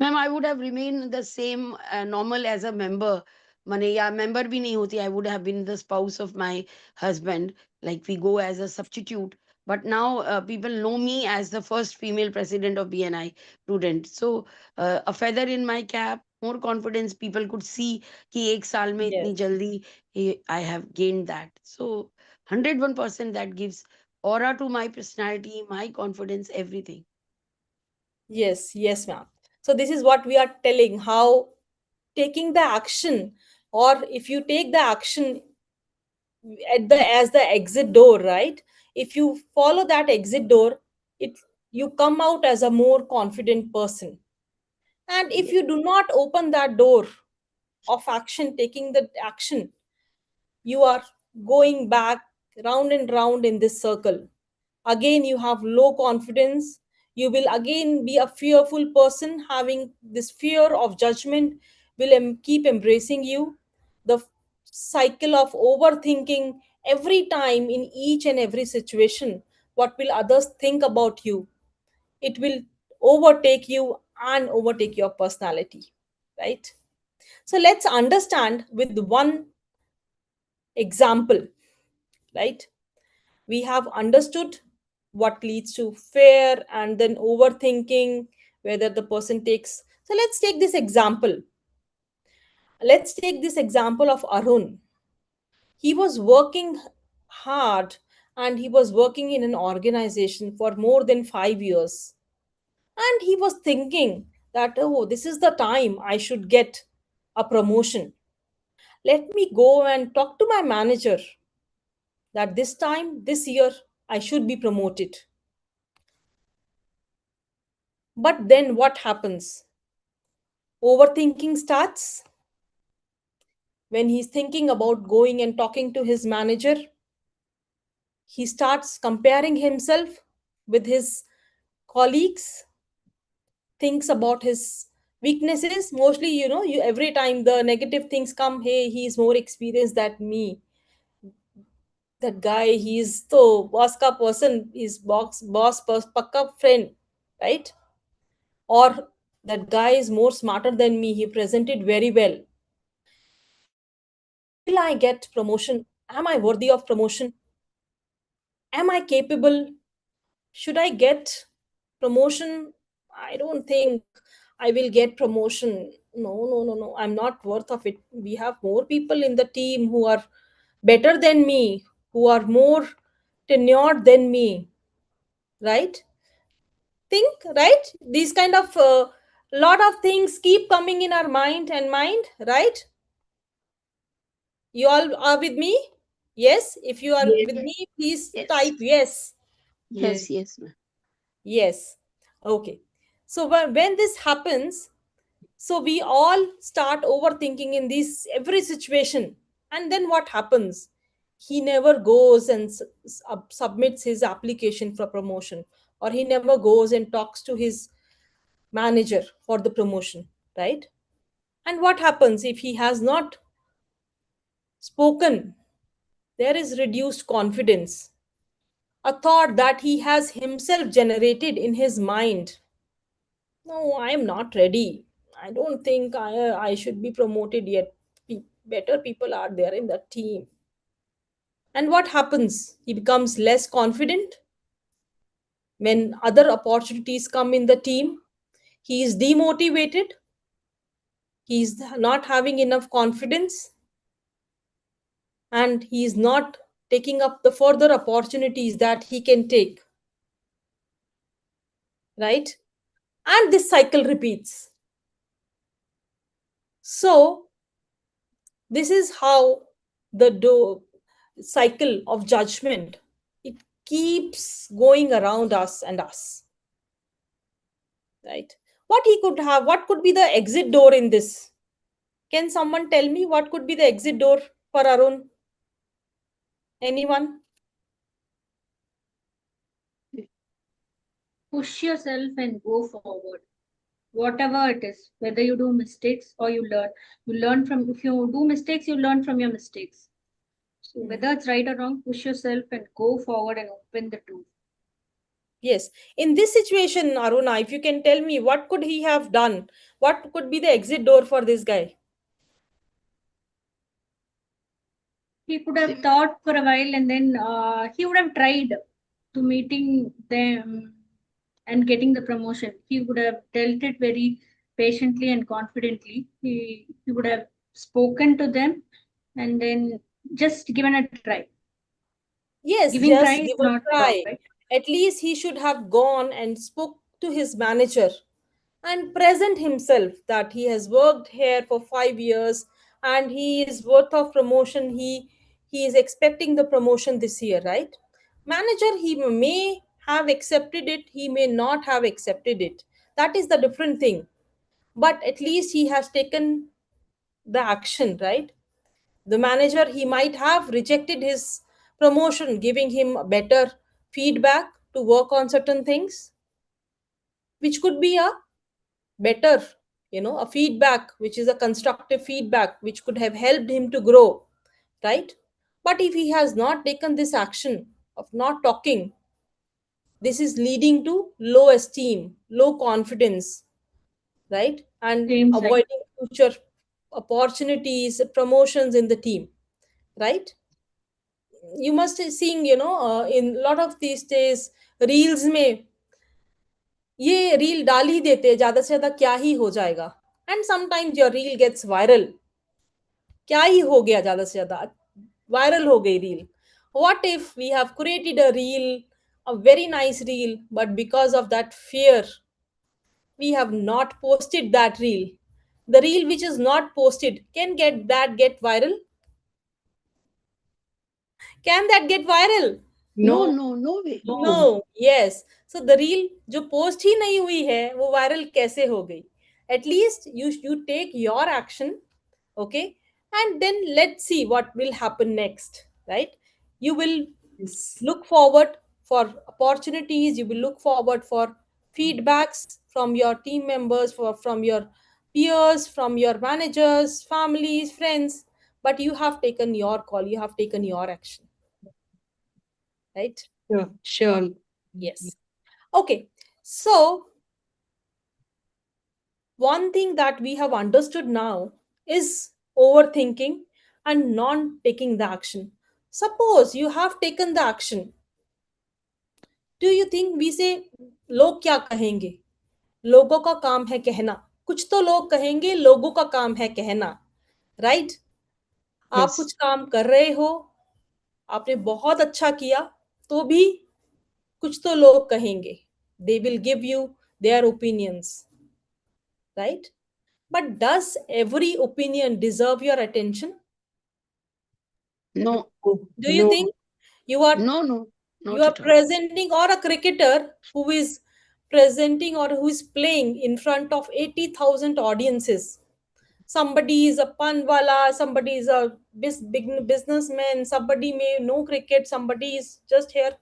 Ma'am, I would have remained the same normal as a member. Mane ya member bhi nahi hoti. I would have been the spouse of my husband. Like we go as a substitute. But now people know me as the first female president of BNI Prudent. So a feather in my cap, more confidence. People could see कि एक साल में इतनी Yes. जल्दी I have gained that. So 101% that gives aura to my personality, my confidence, everything. Yes, ma'am. So this is what we are telling, how taking the action, or if you take the action at the as the exit door, right? If you follow that exit door, it you come out as a more confident person. And if Yes. you do not open that door of action, taking the action, you are going back round and round in this circle. Again, you have low confidence. You will again be a fearful person, having this fear of judgment will keep embracing you. The cycle of overthinking every time in each and every situation. What will others think about you? It will overtake you and overtake your personality, right? So let's understand with one example, right? We have understood what leads to fear and then overthinking, whether the person takes. So let's take this example. Let's take this example of Arun. He was working hard and he was working in an organization for more than 5 years. And he was thinking that, oh, this is the time I should get a promotion. Let me go and talk to my manager. that this time, this year, I should be promoted. But then what happens? Overthinking starts when he's thinking about going and talking to his manager. He starts comparing himself with his colleagues, thinks about his weaknesses. Mostly, you every time the negative things come, hey, he's more experienced than me. That guy, he's the boss ka person, he's pakka friend, right? Or that guy is more smarter than me, he presented very well. Will I get promotion? Am I worthy of promotion? Am I capable? Should I get promotion? I don't think I will get promotion. No, no, no, no, I'm not worth of it. We have more people in the team who are better than me, who are more tenured than me, right? Think, right? These kind of lot of things keep coming in our mind, right? You all are with me? Yes, if you are Yes, with me, please yes, type yes. yes, Yes. yes, ma'am. Yes. Okay. So when this happens, so we all start overthinking in this every situation. And then what happens? He never goes and submits his application for promotion, or he never goes and talks to his manager for the promotion, right? And what happens if he has not spoken? There is reduced confidence, a thought that he has himself generated in his mind. No, I am not ready. I don't think I should be promoted yet. Better people are there in the team. And what happens? He becomes less confident when other opportunities come in the team. He is demotivated. He is not having enough confidence, and he is not taking up the further opportunities that he can take, right? And this cycle repeats. So this is how the cycle of judgment, it keeps going around us and us, right? What could be the exit door in this? Can someone tell me what could be the exit door for Arun? Anyone? Push yourself and go forward. Whatever it is, whether you do mistakes or you learn from, if you do mistakes, you learn from your mistakes. So whether it's right or wrong, push yourself and go forward and open the door. Yes. In this situation, Aruna, if you can tell me what could he have done? What could be the exit door for this guy? He could have thought for a while, and then he would have tried to meeting them and getting the promotion. He would have dealt it very patiently and confidently. He would have spoken to them and then just given a try. Yes, Giving try just is give a not wrong, try. right? At least he should have gone and spoke to his manager and present himself that he has worked here for 5 years and he is worth of promotion. He is expecting the promotion this year, right? Manager, he may have accepted it, he may not have accepted it. That is the different thing. But at least he has taken the action, right? The manager, he might have rejected his promotion, giving him better feedback to work on certain things, which could be a better, a feedback which is a constructive feedback which could have helped him to grow, right? But if he has not taken this action of not talking, this is leading to low esteem, low confidence, right? And Same cycle. avoiding future opportunities, promotions in the team, right? You must have seen, in lot of these days, reels में ये reel डाल ही देते हैं, ज्यादा से ज्यादा क्या ही हो जाएगा. And sometimes your reel gets viral. क्या ही हो गया, ज्यादा से ज्यादा वायरल हो गई reel. What if we have created a reel, a very nice reel, but because of that fear we have not posted that reel? The reel which is not posted, can get viral? Can that get viral? No, No. no, no way. No. Yes. So the reel जो post ही नहीं हुई है वो viral कैसे हो गई? At least you take your action, okay, and then let's see what will happen next, right? You will Yes. look forward for opportunities. You will look forward for feedbacks from your team members, from your peers, from your managers, families, friends. But you have taken your call. You have taken your action, right? Sure. Sure. Yes. Okay. So, one thing that we have understood now is overthinking and non taking the action. Suppose you have taken the action. Do you think we say, लोग क्या कहेंगे? लोगों का काम है कहना. कुछ तो लोग कहेंगे, लोगों का काम है कहना. राइट? आप कुछ Yes. काम कर रहे हो, आपने बहुत अच्छा किया, तो भी कुछ तो लोग कहेंगे. They will give you their opinions. Right? But does every opinion deserve your attention? No, Oh, Do you no. think you are no, no, you not are at all. presenting, or a cricketer who is presenting or who is playing in front of 80,000 audiences? Somebody is a panwala, somebody is a big businessman, somebody may know cricket, somebody is just here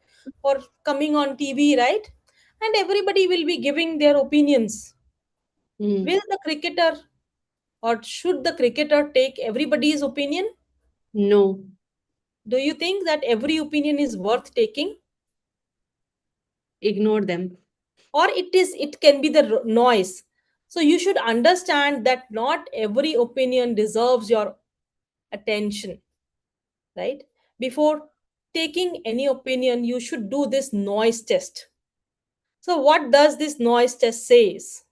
for coming on TV, right? And everybody will be giving their opinions. Hmm. Will the cricketer, or should the cricketer take everybody's opinion? No. Do you think that every opinion is worth taking? Ignore them. Or it can be the noise. So you should understand that not every opinion deserves your attention, right? Before taking any opinion, you should do this noise test. So what does this noise test says?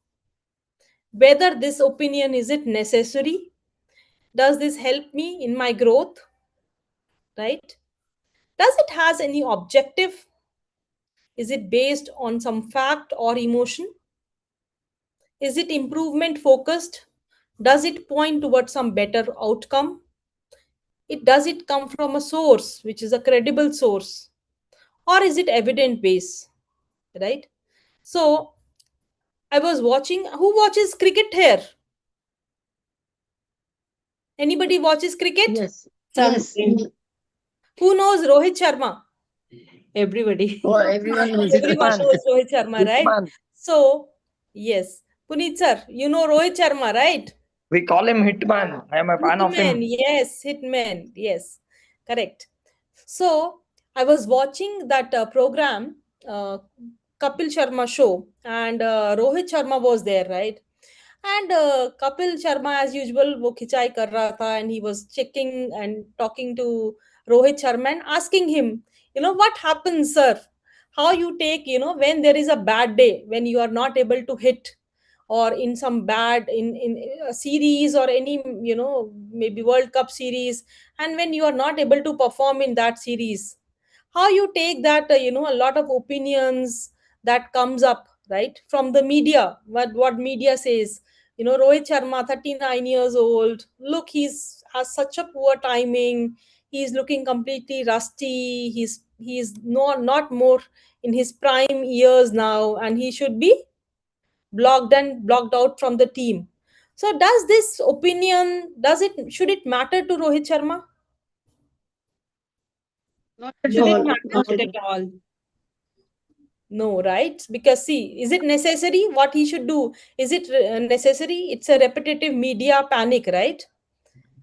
Whether this opinion, is it necessary? Does this help me in my growth? Right? Does it has any objective? Is it based on some fact or emotion? Is it improvement focused? Does it point towards some better outcome? It does it come from a source which is a credible source, or is it evident base, right? So I was watching. Who watches cricket here? Anybody watches cricket? Yes, Some. yes. Who knows Rohit Sharma? Everybody. Oh, everyone knows it. Everyone Hitman. knows Rohit Sharma, right? Hitman. So yes, Puneet sir, you know Rohit Sharma, right? We call him Hitman. I am a fan of Hitman, him. yes, Hitman, yes, correct. So I was watching that program, Kapil Sharma show, and Rohit Sharma was there, right? And Kapil Sharma, as usual, वो खिंचाई कर रहा था, and he was checking and talking to Rohit Sharma and asking him, what happens, sir? How you take, when there is a bad day, when you are not able to hit, or in some bad in a series, or any, maybe World Cup series, and when you are not able to perform in that series, how you take that, a lot of opinions that comes up, right, from the media, what media says, Rohit Sharma, 39 years old, look, he's has such a poor timing, he's looking completely rusty, he's not more in his prime years now, and he should be blocked out from the team. So does this opinion, should it matter to Rohit Sharma? Not at Should it all. No, matter? Not not at at all. all. No, right? Because see, is it necessary what he should do? Is it necessary? It's a repetitive media panic, right?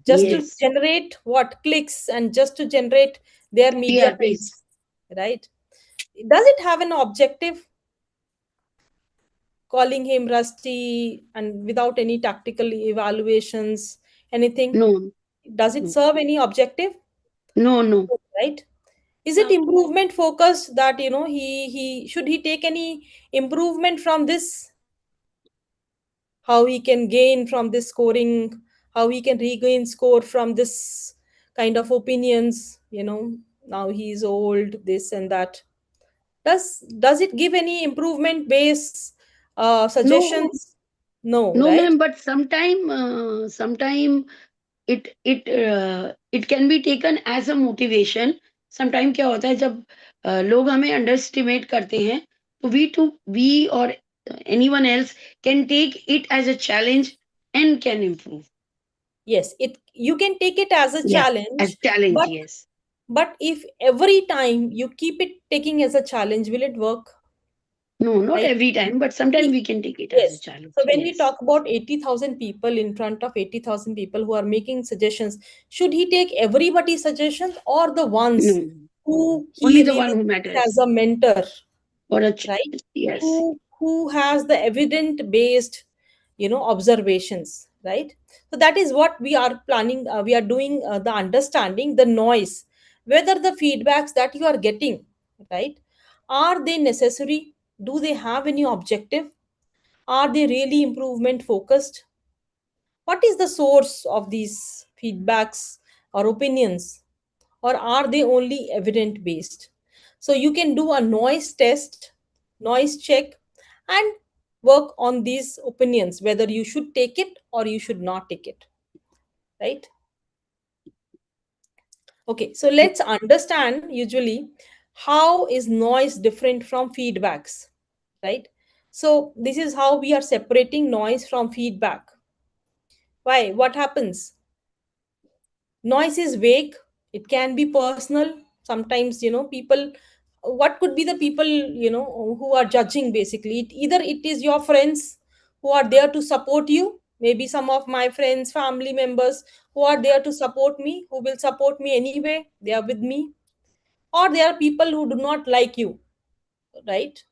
Just to Yes. generate what clicks, and just to generate their media TRPs. clicks, right? Does it have an objective? Calling him rusty and without any tactical evaluations, anything? No, Does it no, serve any objective? no, no. Right? Is it No. improvement focused, that he should he take any improvement from this, how he can gain from this scoring, how he can regain score from this kind of opinions, now he's old, this and that. Does it give any improvement base No, suggestions? No, no, right? ma'am. But sometime it can be taken as a motivation. Sometime क्या होता है जब लोग हमें under estimate करते हैं, तो we और anyone else can take it as a challenge and can improve. Yes, it you can take it as a Yeah, as challenge, challenge, but yes. if every time you keep it taking as a challenge, will it work? No, not Right? every time, but sometimes See, we can take it as a yes. challenge. So when we Yes. talk about 80,000 people, in front of 80,000 people who are making suggestions, should he take everybody's suggestions or the ones No, who only he the really one who thinks as matters. a mentor, Or a right? yes. Who has the evident based, observations, right? So that is what we are planning. We are doing the understanding the noise, whether the feedbacks that you are getting, right, are they necessary? Do they have any objective? Are they really improvement focused? What is the source of these feedbacks or opinions? Or are they only evident based? So you can do a noise test, noise check, and work on these opinions, whether you should take it or you should not take it, right? Okay, so let's understand usually how is noise different from feedbacks, right? So this is how we are separating noise from feedback. Why? What happens? Noise is vague, it can be personal. Sometimes, people, what could be the people, who are judging basically? Either it is your friends who are there to support you, maybe some of my friends, family members who are there to support me, who will support me anyway, they are with me. Or there are people who do not like you, right?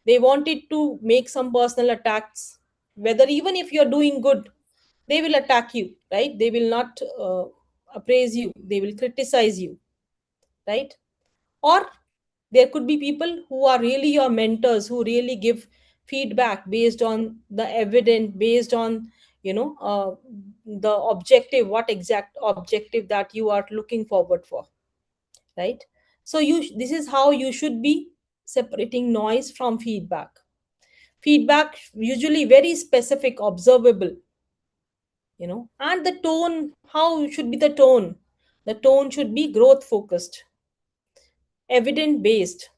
They wanted to make some personal attacks, whether even if you're doing good, they will attack you, right? They will not appraise you, they will criticize you, right? Or there could be people who are really your mentors, who really give feedback based on the evidence, based on, the objective, what exact objective that you are looking forward for, right? So this is how you should be separating noise from feedback. Feedback usually very specific, observable, and the tone, how should be the tone? The tone should be growth focused, evident based,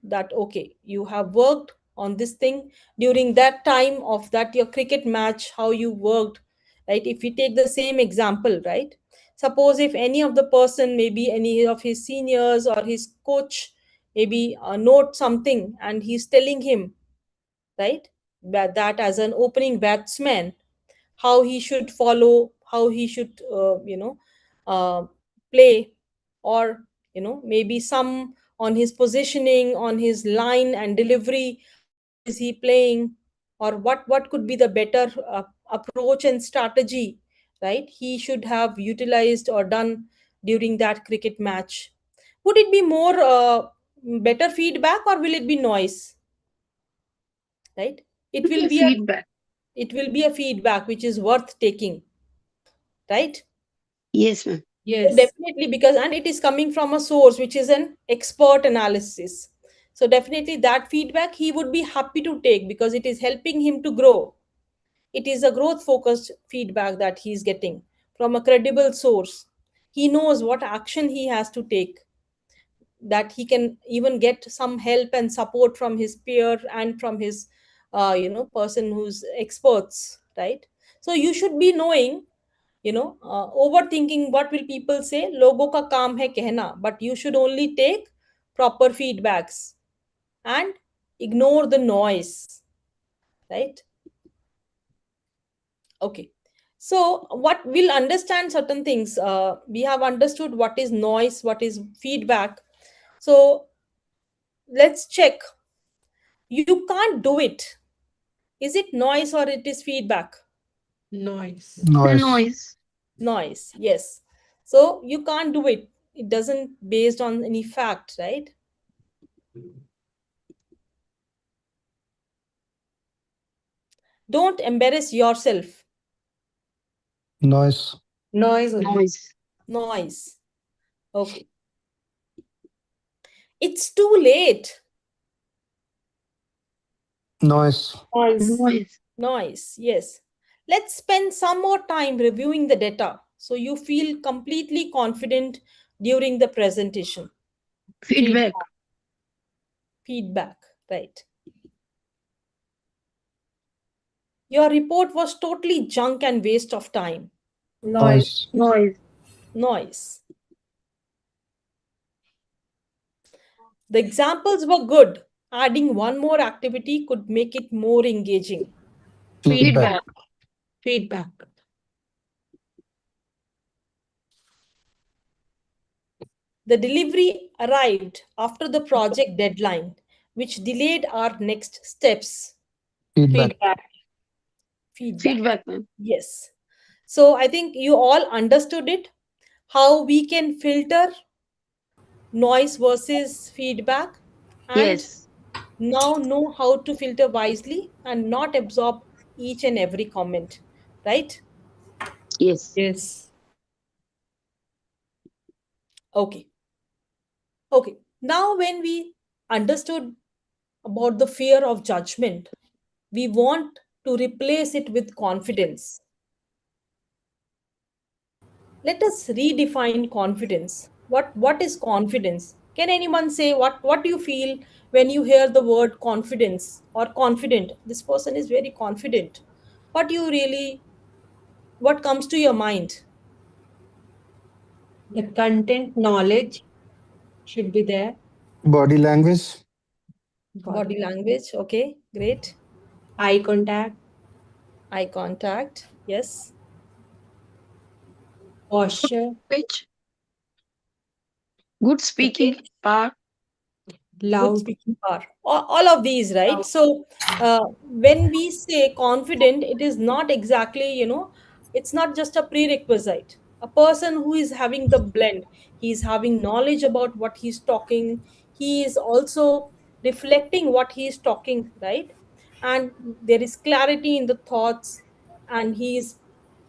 that okay, you have worked on this thing during that time of that your cricket match, how you worked, right? If we take the same example, right, suppose if any of the person, maybe any of his seniors or his coach, maybe note something and he's telling him, right, that as an opening batsman, how he should follow, how he should uh, play, or maybe some on his positioning, on his line and delivery, how is he playing, or what could be the better approach and strategy, right, he should have utilized or done during that cricket match. Would it be more better feedback, or will it be noise, right? it Give me will a be a feedback. it will be a feedback which is worth taking, right? Yes, ma'am. So Yes. definitely, because and it is coming from a source which is an expert analysis. So definitely that feedback he would be happy to take because it is helping him to grow. It is a growth focused feedback that he is getting from a credible source. He knows what action he has to take, that he can even get some help and support from his peer and from his person who's experts, right? So you should be knowing, overthinking what will people say, logo ka kaam hai kehna, but you should only take proper feedbacks and ignore the noise, right? Okay, so what we'll understand certain things, we have understood what is noise, what is feedback. So let's check, you can't do it, is it noise or it is feedback? Noise. The Noise. noise. Noise, yes. So you can't do it, it doesn't based on any fact, right? Don't embarrass yourself. Noise. Noise only. Noise. Noise. Okay. It's too late. Noise. Noise. Noise. Noise, yes. Let's spend some more time reviewing the data so you feel completely confident during the presentation. Feedback. Feedback, right. Your report was totally junk and waste of time. Noise. Noise. Noise. Noise. The examples were good. Adding one more activity could make it more engaging. Feedback. Feedback. Feedback. The delivery arrived after the project deadline, which delayed our next steps. Feedback. Feedback. Feedback. Feedback, ma'am. Yes. So I think you all understood it, how we can filter noise versus feedback, and Yes. now know how to filter wisely and not absorb each and every comment, right? Yes. Yes. Okay. Okay. Now, when we understood about the fear of judgment, we want to replace it with confidence. Let us redefine confidence. What is confidence? Can anyone say what do you feel when you hear the word confidence or confident? This person is very confident. What do you really, what comes to your mind? The content knowledge should be there. Body language. Body. Body language, okay, great. Eye contact. Eye contact, yes. Posture. Which good speaking Okay. power. Good Loud. speaking power, all of these, right? So when we say confident, it is not exactly, it's not just a prerequisite. A person who is having the blend, he's having knowledge about what he's talking, he is also reflecting what he is talking, right? And there is clarity in the thoughts, and he is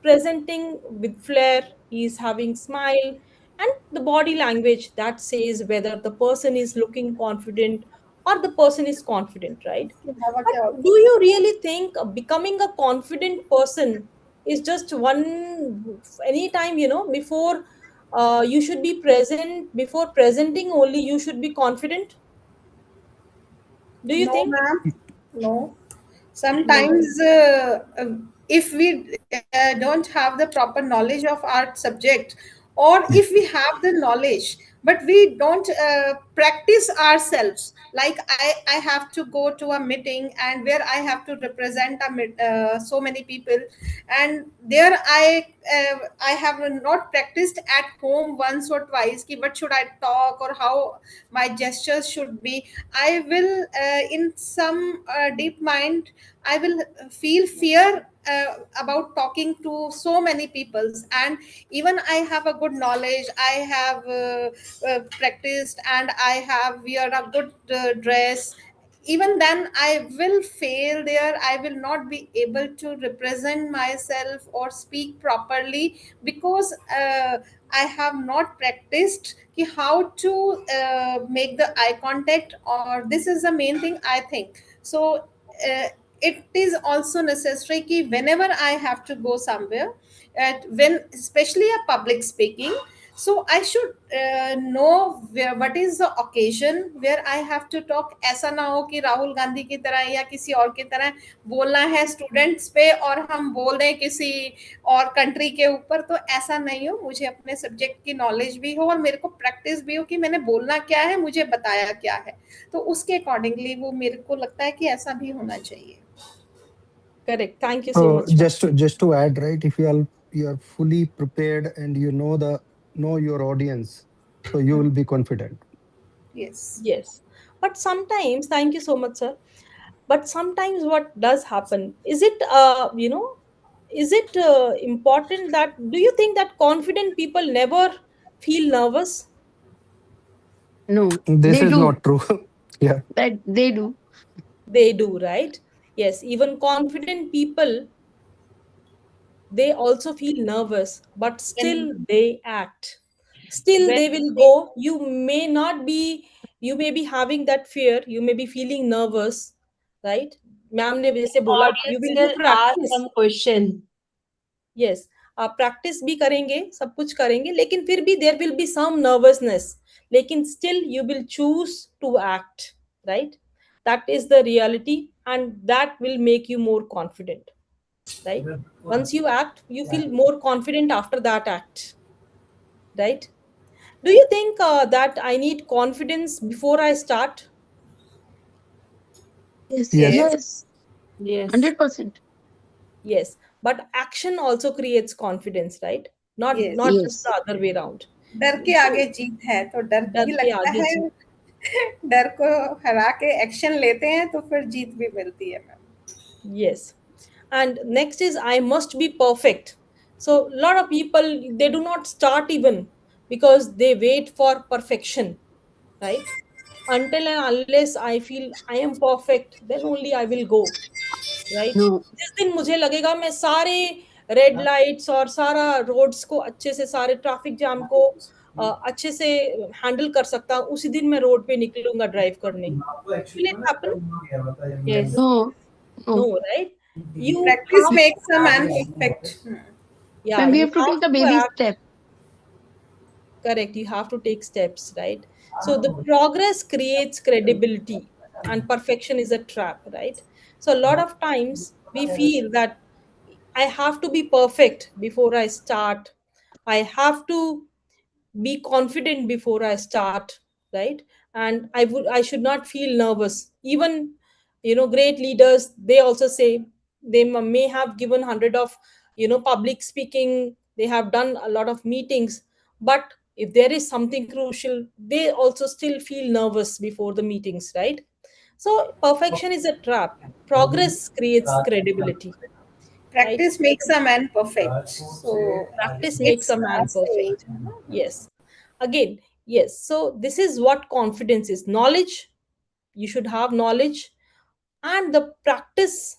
presenting with flair, he is having smile, and the body language that says whether the person is looking confident or the person is confident, right? But do you really think becoming a confident person is just one anytime, before you should be present, before presenting only you should be confident? Do you No, think? ma'am. No. No. Sometimes, if we don't have the proper knowledge of our subject, or if we have the knowledge but we don't practice ourselves, like I have to go to a meeting and where I have to represent so many people, and there I have not practiced at home once or twice ki what should I talk or how my gestures should be. I will in some deep mind I will feel fear about talking to so many peoples, and even I have a good knowledge, I have practiced, and I have wear a good dress, even then I will fail there. I will not be able to represent myself or speak properly because I have not practiced ki how to make the eye contact, or this is the main thing I think. So it is also necessary ki whenever I have to go somewhere, at when especially a public speaking, so I should know where, what is the occasion where I have to talk. ऐसा ना हो कि राहुल गांधी की तरह या किसी और की तरह बोलना है स्टूडेंट्स पे और हम बोल रहे हैं किसी और कंट्री के ऊपर, तो ऐसा नहीं हो। मुझे अपने सब्जेक्ट की नॉलेज भी हो और मेरे को प्रैक्टिस भी हो कि मैंने बोलना क्या है, मुझे बताया क्या है, तो उसके अकॉर्डिंगली वो मेरे को लगता है कि ऐसा भी होना चाहिए। Correct, thank you so So much, ma'am. just to add, right? If you are fully prepared and you know your audience, so you will be confident. Yes. Yes, but sometimes, thank you so much, sir. But sometimes what does happen, is it is it important that, do you think that confident people never feel nervous? No, This they is do. not true. Yeah. That they do. They do, right? Yes, even confident people, they also feel nervous, but still And they act, still when they will go. You may not be, you may be having that fear, you may be feeling nervous, right? Ma'am ne जैसे बोला, you audience will do will ask practice. some question. Yes, आप practice भी करेंगे, सब कुछ करेंगे, लेकिन फिर भी there will be some nervousness, लेकिन still you will choose to act, right? That is the reality, and that will make you more confident, right? Once you act, you feel more confident after that act, right? Do you think that I need confidence before I start? Yes, Yes. Yes, yes, Yes. 100%. Yes, but action also creates confidence, right? Not yes. just the Yes, other way around. डर के So आगे जीत है, तो डर डर भी के लगता आगे है। जीत. डर को हरा के एक्शन लेते हैं तो फिर जीत भी मिलती है ma'am. Yes. And next is I must be perfect. So a lot of people, they do not start even because they wait for perfection, right? Until and unless I feel I am perfect, then only I will go, right? no, जिस दिन मुझे लगेगा मैं सारे red lights और सारा roads को अच्छे से, सारे ट्रैफिक जाम को अच्छे से हैंडल कर सकता हूँ, उसी दिन मैं रोड पे निकलूंगा ड्राइव करने. Will it happen? Yes. no, no, no. Right? You practice have, makes a man perfect. या When we you have to have take a to baby act. step. Correct, you have to take steps, right? So the progress creates credibility, and perfection is a trap, right? So a lot of times we feel that I have to be perfect before I start. I have to be confident before I start, right? And I should not feel nervous. Even, great leaders, they also say they may have given hundred of, public speaking, they have done a lot of meetings, but if there is something crucial, they also still feel nervous before the meetings, right? So perfection is a trap. Progress creates credibility, right? Practice makes a man perfect, so Practice makes it's a man saying, perfect. Yes. Again, yes. So this is what confidence is. Knowledge. You should have knowledge and the practice,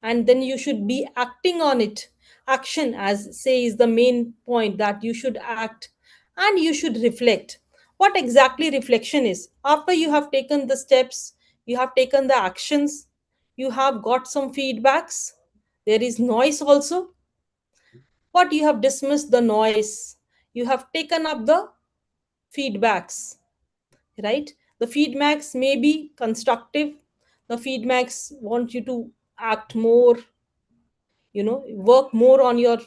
and then you should be acting on it. Action, as say, is the main point, that you should act and you should reflect. What exactly reflection is? After you have taken the steps, you have taken the actions, you have got some feedbacks. There is noise also, but you have dismissed the noise, you have taken up the feedbacks, right? The feedbacks may be constructive, the feedbacks want you to act more, work more on your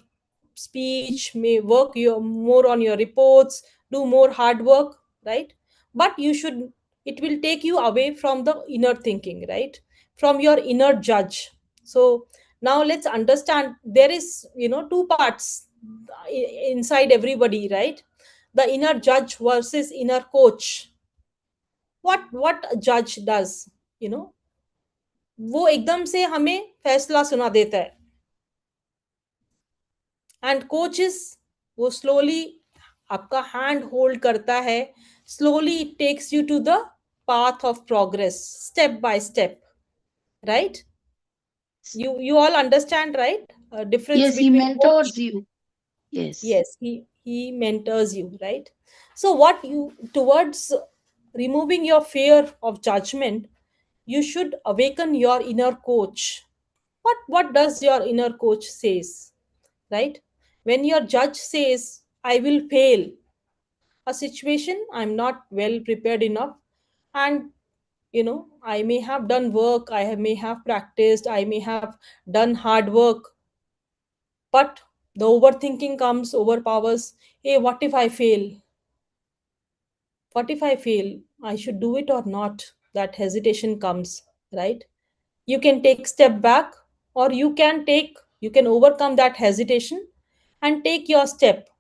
speech, may work your more on your reports, do more hard work, right? But you should, it will take you away from the inner thinking, right? From your inner judge. So now let's understand, there is, two parts inside everybody, right? The inner judge versus inner coach. What a judge does, you know वो एकदम से हमें फैसला सुना देता है, and coaches, वो slowly आपका हैंड होल्ड करता है, slowly it takes you to the path of progress, step by step, right? You all understand, right? Difference Yes, he between coach. mentors you. Yes. Yes, he mentors you, right? So what you, towards removing your fear of judgment, you should awaken your inner coach. What does your inner coach says, right? When your judge says I will fail a situation, I'm not well prepared enough, and I may have done work, may have practiced, I may have done hard work, but the overthinking comes, overpowers. Hey, what if I fail? What if I fail? I should do it or not? That hesitation comes, right? You can take step back, or you can overcome that hesitation and take your step.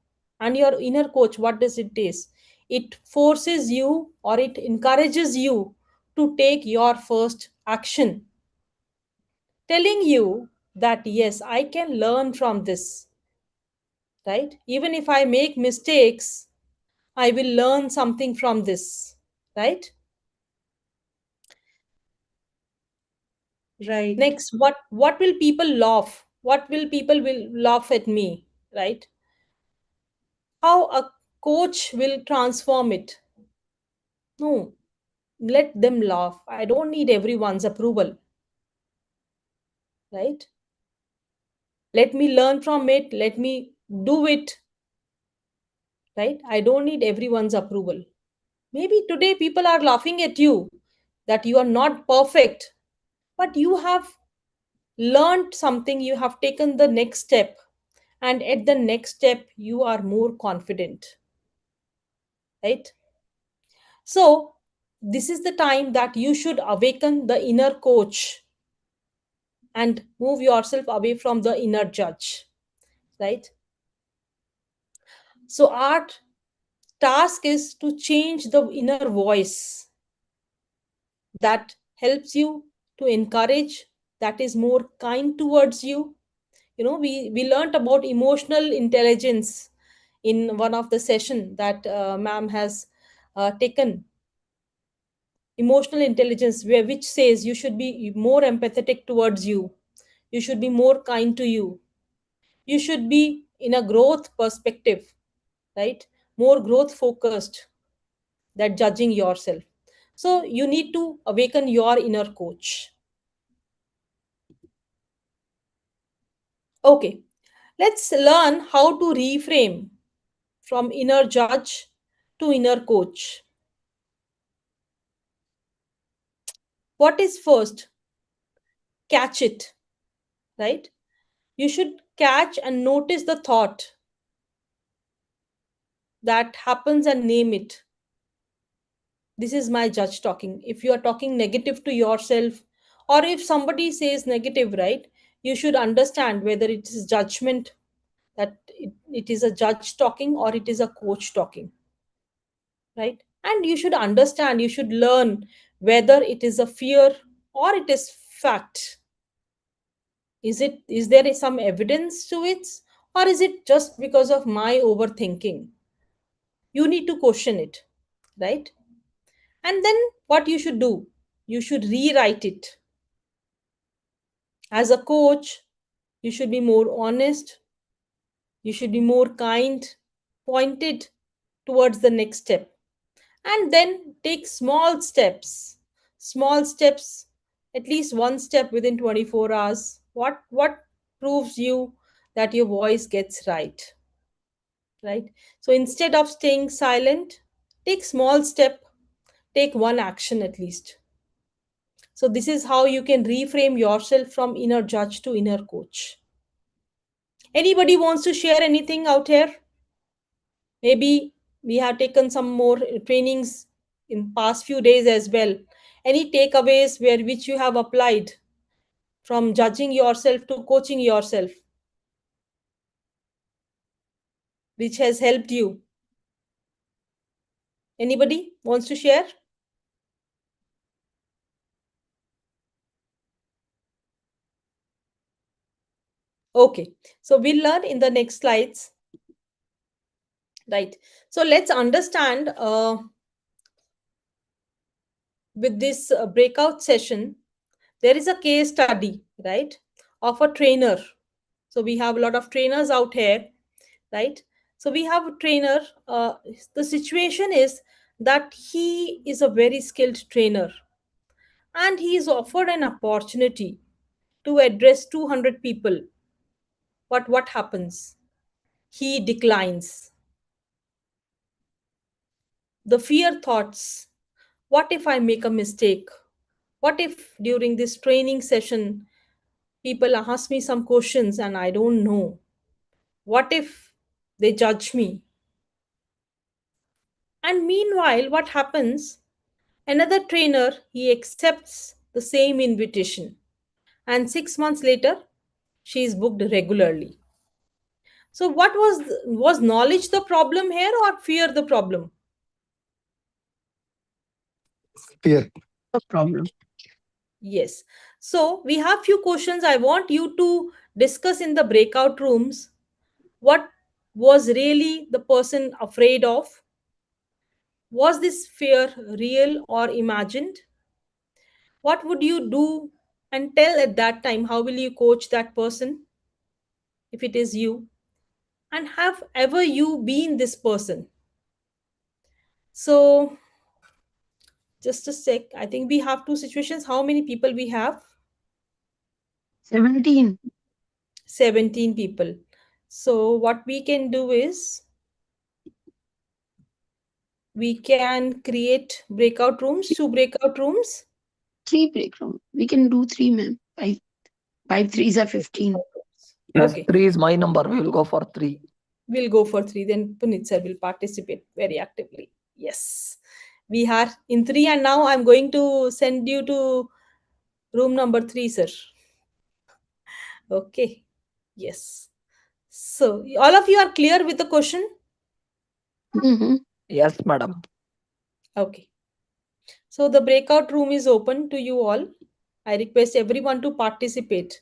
And your inner coach, what does it is? It forces you, or it encourages you to take your first action, telling you that yes, I can learn from this, right? Even if I make mistakes, I will learn something from this, right? Right. Next, what will people laugh? What will laugh at me, right? How a coach will transform it? No, let them laugh. I don't need everyone's approval, right? Let me learn from it, let me do it, right? I don't need everyone's approval. Maybe today people are laughing at you that you are not perfect, but you have learned something, you have taken the next step, and at the next step, you are more confident, right? So, this is the time that you should awaken the inner coach and move yourself away from the inner judge, right? So, our task is to change the inner voice that helps you, to encourage, that is more kind towards you. You know, we learned about emotional intelligence in one of the session that ma'am has taken. Emotional intelligence, where which says you should be more empathetic towards you, you should be more kind to you should be in a growth perspective, right? More growth focused than judging yourself. So you need to awaken your inner coach. Okay, let's learn how to reframe from inner judge to inner coach. What is first? Catch it, right? You should catch and notice the thought that happens and name it. This is my judge talking. If you are talking negative to yourself, or if somebody says negative, right, you should understand whether it is judgment, that it is a judge talking or it is a coach talking, right? And you should understand, you should learn whether it is a fear or it is fact. Is there some evidence to it, or is it just because of my overthinking? You need to question it, right? And then what you should do, you should rewrite it. As a coach, you should be more honest, you should be more kind, pointed towards the next step. And then take small steps, at least one step within 24 hours. What proves you that your voice gets right, right? So instead of staying silent, take small step, take one action at least. So this is how you can reframe yourself from inner judge to inner coach. Anybody wants to share anything out here? Maybe we have taken some more trainings in past few days as well. Any takeaways where which you have applied from judging yourself to coaching yourself, which has helped you? Anybody wants to share? Okay, so we'll learn in the next slides, right? So let's understand with this breakout session, there is a case study, right, of a trainer. So we have a lot of trainers out here, right? So we have a trainer. The situation is that he is a very skilled trainer and he is offered an opportunity to address 200 people. But what happens? He declines. The fear thoughts, what if I make a mistake? What if during this training session people ask me some questions and I don't know? What if they judge me? And meanwhile, what happens? Another trainer, he accepts the same invitation. And 6 months later, she is booked regularly. So what was knowledge the problem here or fear the problem? Fear. No problem. Yes. So we have few questions I want you to discuss in the breakout rooms. What was really the person afraid of? Was this fear real or imagined? What would you do and tell at that time? How will you coach that person if it is you? And have ever you been this person? So just a sec. I think we have two situations. How many people we have? 17. 17 people. So what we can do is we can create breakout rooms, 2 breakout rooms. Three break room. We can do three, ma'am. Five threes are 15. Yes, Okay, 3 is my number. We will go for 3. we'll go for three. Then Punit sir will participate very actively. Yes, we are in three, and now I'm going to send you to room number three, sir. Okay, yes. So, all of you are clear with the question? Mm-hmm. Yes, madam. Okay. So, the breakout room is open to you all. I request everyone to participate.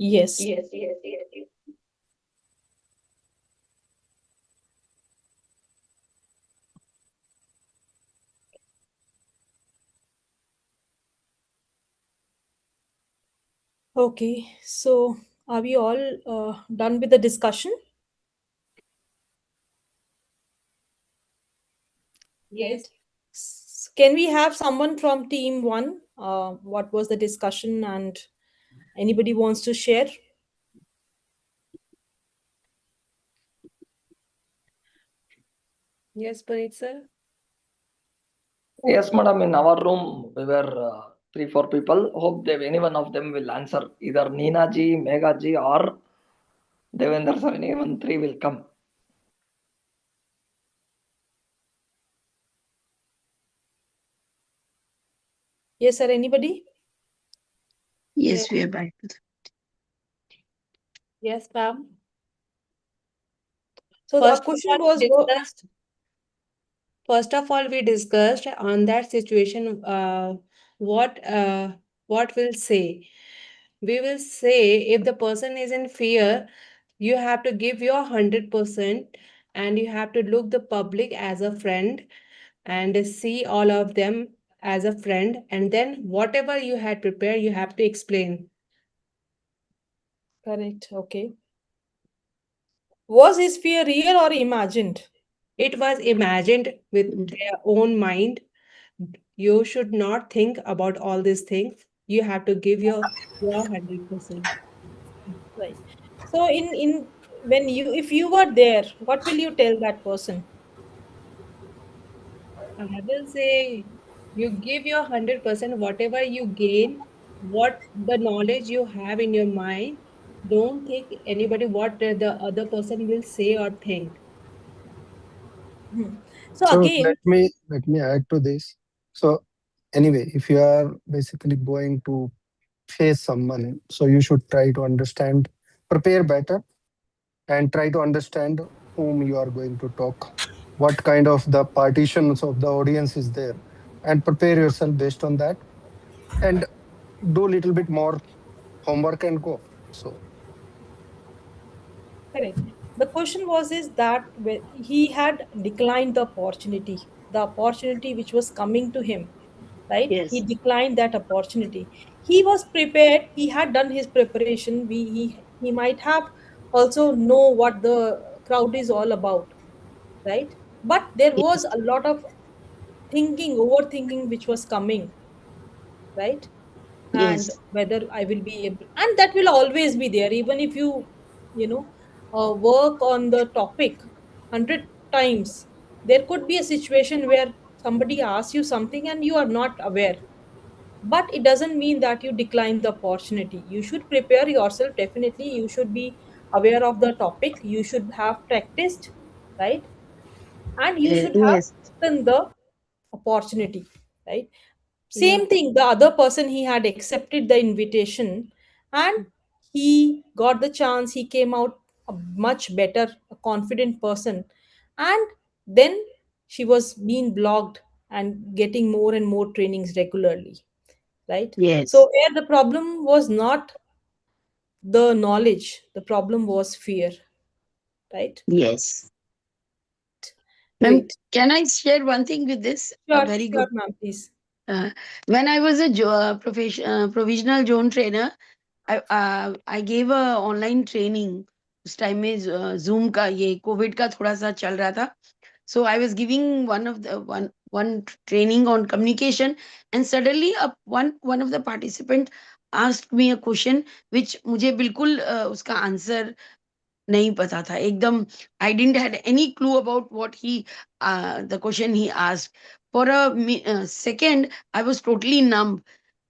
Yes. Okay, so are we all done with the discussion? Right. Can we have someone from team one? What was the discussion and anybody wants to share? Yes, Puneet sir. Yes, madam. In our room, we were three, four people. Hope they, any one of them will answer. Either Neena ji, Megha ji, or Devendra sir. Anyone three will come. Yes, sir. Anybody? Yes, we are back. Yes, ma'am. So the First of question all, was, we discussed. First of all, we discussed on that situation. What what we'll say. We will say if the person is in fear, you have to give your 100%, and you have to look the public as a friend and see all of them as a friend, and then whatever you had prepared, you have to explain. correct. Okay. Was his fear real or imagined? It was imagined with their own mind. You should not think about all these things. You have to give your 100%. Right. So in when you if you were there, what will you tell that person? I will say you give your 100%, whatever you gain, what the knowledge you have in your mind. Don't think anybody what the other person will say or think. Hmm. So So again, let me add to this. So anyway, if you are basically going to face someone, so you should try to understand, prepare better, and try to understand whom you are going to talk, what kind of the partitions of the audience is there, and prepare yourself based on that, and do a little bit more homework and go. So correct. The question was is that he had declined the opportunity which was coming to him, right? He Yes, declined that opportunity. He was prepared. He had done his preparation. He might have also know what the crowd is all about, right? But there was yes, a lot of thinking, overthinking, which was coming, right? And yes, whether I will be able, and that will always be there, even if you know, work on the topic 100 times. There could be a situation where somebody asks you something and you are not aware, but it doesn't mean that you decline the opportunity. You should prepare yourself. Definitely, you should be aware of the topic. You should have practiced, right? And you should have yes, taken the opportunity, right? Yeah. Same thing, the other person, he had accepted the invitation and he got the chance. He came out a much better, a confident person. And then she was being blocked and getting more and more trainings regularly, right? So yes, where the problem was not the knowledge, the problem was fear, right? yes. Ma'am, Great. can I share one thing with this? A Sure, very sure, good. ma'am, please. Uh, when I was a provisional zone trainer, I gave a online training. उस time में Zoom का ये Covid का थोड़ा सा चल रहा था. So I was giving one training on communication, and suddenly one of the participant asked me a question which मुझे बिल्कुल उसका answer नहीं पता था एकदम. I didn't had any clue about what he the question he asked. For a second I was totally numb.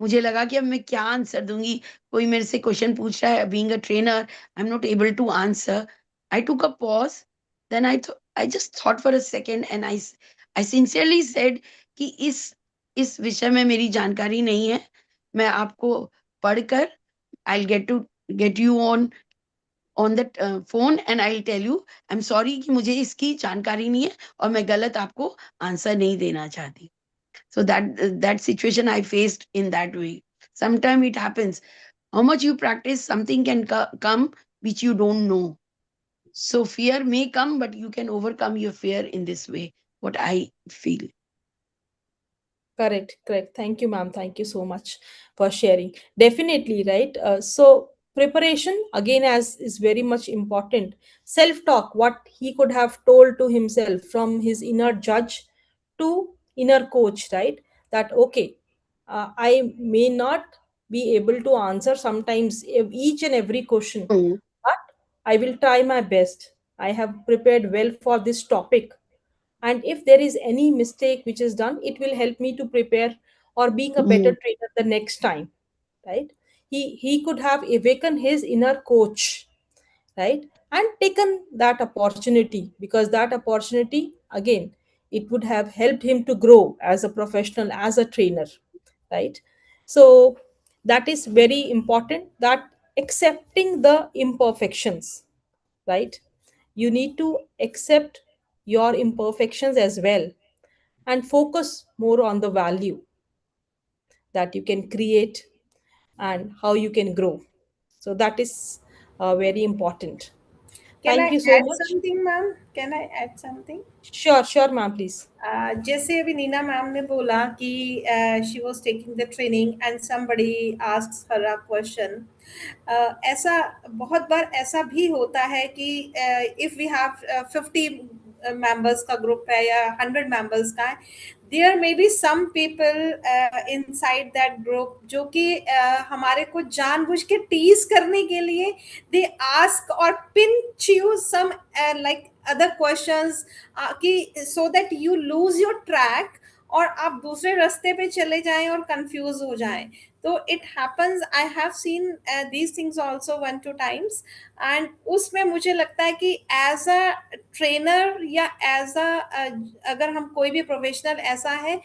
मुझे लगा कि अब मैं क्या आंसर दूंगी. कोई मेरे से क्वेश्चन पूछ रहा है. Being a trainer, I'm not able to answer. I took a pause. Then I just thought for a second, and I sincerely said कि इस विषय में मेरी जानकारी नहीं है. मैं आपको पढ़कर I'll get you on that phone, and I'll tell you I'm sorry कि मुझे इसकी जानकारी नहीं है और मैं गलत आपको आंसर नहीं देना चाहती. So that situation I faced in that way. Sometimes it happens. How much you practice, something can come which you don't know. So fear may come, but you can overcome your fear in this way. What I feel. Correct, correct. Thank you, ma'am. Thank you so much for sharing. Definitely, right? So preparation again as is very much important. Self-talk, what he could have told to himself from his inner judge to inner coach, right? That okay, I may not be able to answer sometimes each and every question, Mm, but I will try my best. I have prepared well for this topic, and if there is any mistake which is done, it will help me to prepare or being a better mm, trainer the next time, right? He could have awakened his inner coach, right, and taken that opportunity, because that opportunity again, it would have helped him to grow as a professional, as a trainer, right? So that is very important, that accepting the imperfections, right? You need to accept your imperfections as well, and focus more on the value that you can create and how you can grow. So that is very important. Can Thank I you so add much. something, ma'am? Can I add something? Sure, sure, ma'am, please. जैसे अभी Neena ma'am ने बोला कि she was taking the training and somebody asks her a question, ऐसा बहुत बार ऐसा भी होता है कि इफ वी हैव 50 मेंबर्स का ग्रुप है या 100 मेंबर्स का है, there may be some people inside that group जो कि हमारे को जानबूझ के टीज करने के लिए दे आस्क और pinch you some like other questions, कि so that you lose your track और आप दूसरे रास्ते पे चले जाएं और कंफ्यूज हो जाएं. तो it happens, I have seen these things also one two times. And उसमें मुझे लगता है कि एज अ ट्रेनर या एज अ, अगर हम कोई भी प्रोफेशनल ऐसा है,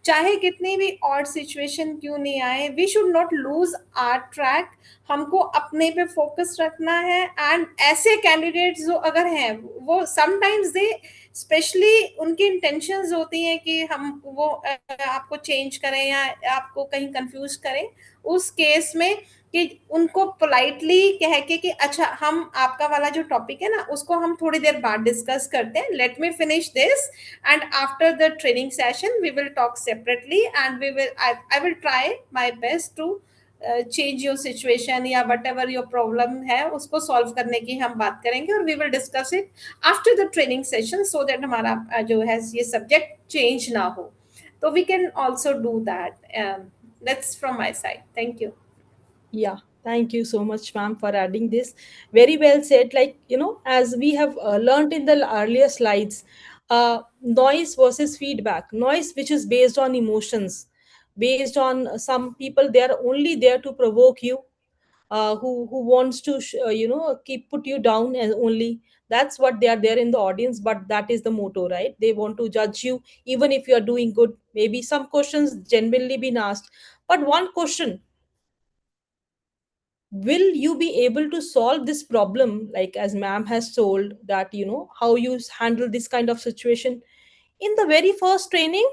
चाहे कितनी भी ऑड सिचुएशन क्यों नहीं आए, we should not lose our track. हमको अपने पे फोकस रखना है. एंड ऐसे कैंडिडेट्स जो अगर हैं, वो समटाइम्स दे स्पेशली उनकी इंटेंशंस होती हैं कि हम वो आपको चेंज करें या आपको कहीं कंफ्यूज करें. उस केस में कि उनको पोलाइटली कह के कि अच्छा, हम आपका वाला जो टॉपिक है ना, उसको हम थोड़ी देर बाद डिस्कस करते हैं, let me finish this, and after the training session we will talk separately, and I will try my best to change your situation या whatever your problem है उसको solve करने की हम बात करेंगे, और we will discuss it after the training session so that हमारा जो है ये subject change ना हो. तो we can also do that. That's from my side. Thank you. Yeah, thank you so much, ma'am, for adding this. Very well said. Like, as we have learned in the earlier slides, noise versus feedback. Noise, which is based on emotions, based on some people, they are only there to provoke you, who wants to, keep put you down as only. That's what they are there in the audience, but that is the motto, right? They want to judge you, even if you are doing good. Maybe some questions genuinely been asked, but one question, will you be able to solve this problem, like as ma'am has told that how you handle this kind of situation in the very first training?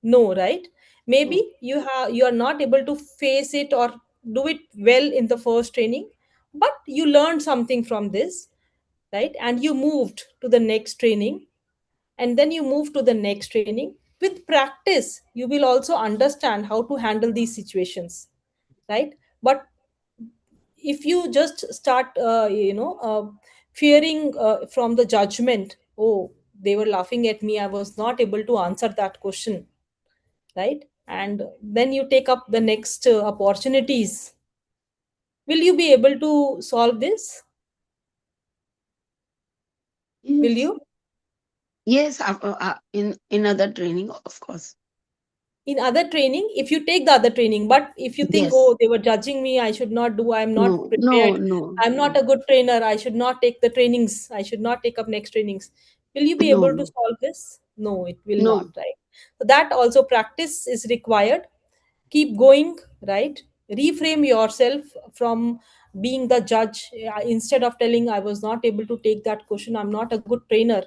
No, right? Maybe mm, you are not able to face it or do it well in the first training, but you learned something from this, right? And you moved to the next training, and then you move to the next training. With practice you will also understand how to handle these situations, right? But if you just start fearing from the judgment, oh, they were laughing at me, I was not able to answer that question, right? And then you take up the next opportunities, will you be able to solve this? Will yes. you? Yes, in other training, of course. In other training, if you take the other training, but if you think, Yes. oh, they were judging me, I should not do, I'm not No, prepared, no, no, I'm not no, a good trainer, I should not take the trainings, I should not take up next trainings, will you be no, able to no, solve this? No, it will not, no. right? So that also practice is required. Keep going, right? Reframe yourself from being the judge. Instead of telling I was not able to take that question, I'm not a good trainer,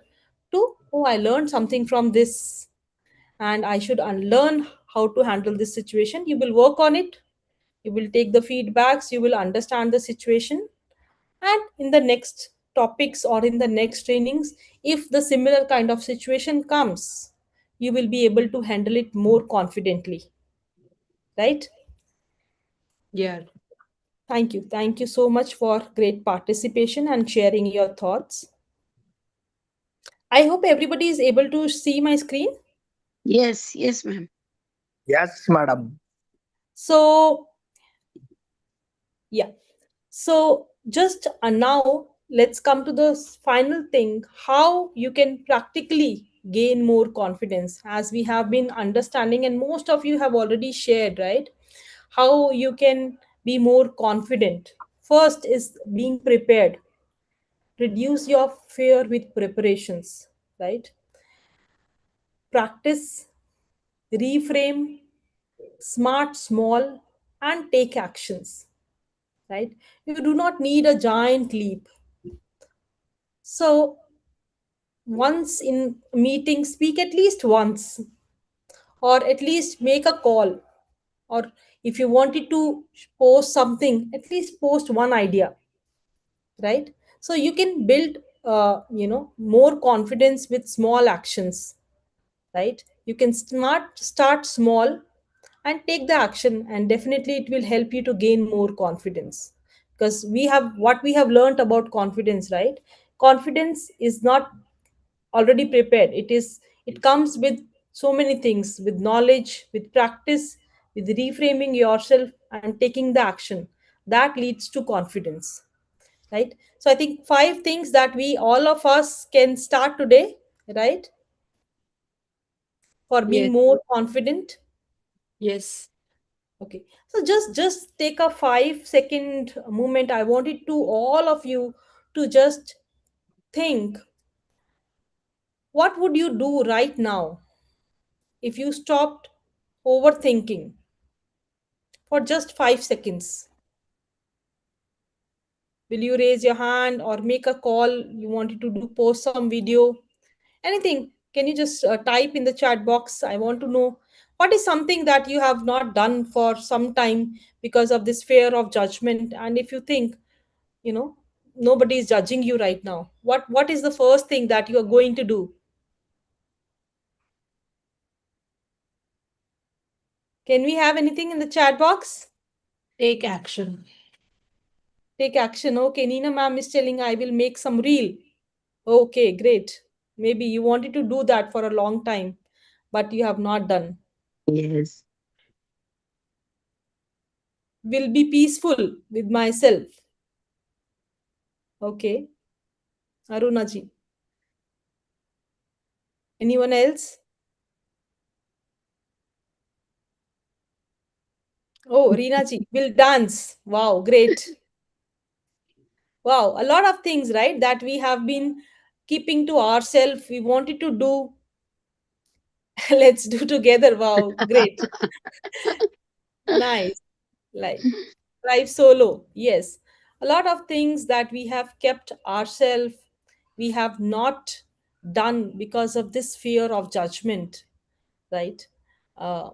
to, oh, I learned something from this, and I should unlearn how to handle this situation. You will work on it, You will take the feedbacks, you will understand the situation, and in the next topics or in the next trainings, if the similar kind of situation comes, you will be able to handle it more confidently, right? Yeah. Thank you so much for great participation and sharing your thoughts. I hope everybody is able to see my screen. Yes, yes, ma'am. Yes, madam. So yeah, so just now let's come to the final thing, how you can practically gain more confidence, as we have been understanding and most of you have already shared, right? How you can be more confident. First is being prepared. Reduce your fear with preparations, right? Practice, reframe, smart small, and take actions, right? You do not need a giant leap. So once in meeting, speak at least once, or at least make a call, or if you wanted to post something, at least post one idea, right? So you can build more confidence with small actions, right? You can start small and take the action, and definitely it will help you to gain more confidence. Because we have what we have learned about confidence, right? Confidence is not already prepared. It comes with so many things, with knowledge, with practice, with reframing yourself and taking the action that leads to confidence, right? So I think five things that we all of us can start today, right, for being Yes. more confident. Yes. Okay, so just take a 5 second moment. I wanted to all of you to just think, what would you do right now if you stopped overthinking for just 5 seconds? Will you raise your hand or make a call? You wanted to do post some video, anything? Can you just type in the chat box? I want to know what is something that you have not done for some time because of this fear of judgment. And if you think, you know, nobody is judging you right now, what is the first thing that you are going to do? Can we have anything in the chat box? Take action. Take action. Okay, Nina ma'am is telling I will make some reel. Okay, great. Maybe you wanted to do that for a long time, but you have not done. Yes. Will be peaceful with myself. Okay, Arunaji. Anyone else? Oh, Reenaji will dance. Wow, great. Wow, a lot of things, right, that we have been keeping to ourselves. We wanted to do. Let's do together. Wow, great. Nice. Like drive solo. Yes. A lot of things that we have kept ourselves, we have not done because of this fear of judgment, right? Uh,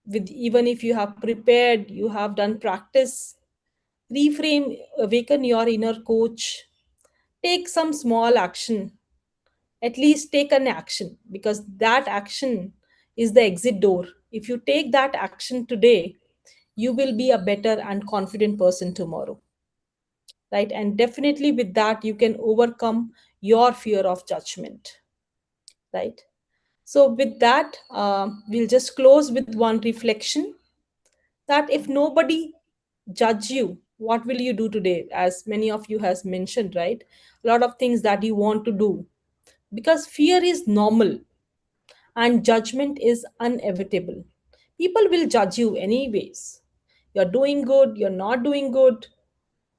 with even if you have prepared, you have done practice, reframe, awaken your inner coach, take some small action, at least take an action, because that action is the exit door. If you take that action today, you will be a better and confident person tomorrow, right? And definitely with that you can overcome your fear of judgment, right? So with that, we'll just close with one reflection, that if nobody judge you, what will you do today? As many of you has mentioned, right, a lot of things that you want to do, because fear is normal and judgment is inevitable. People will judge you anyways. You're doing good, you're not doing good,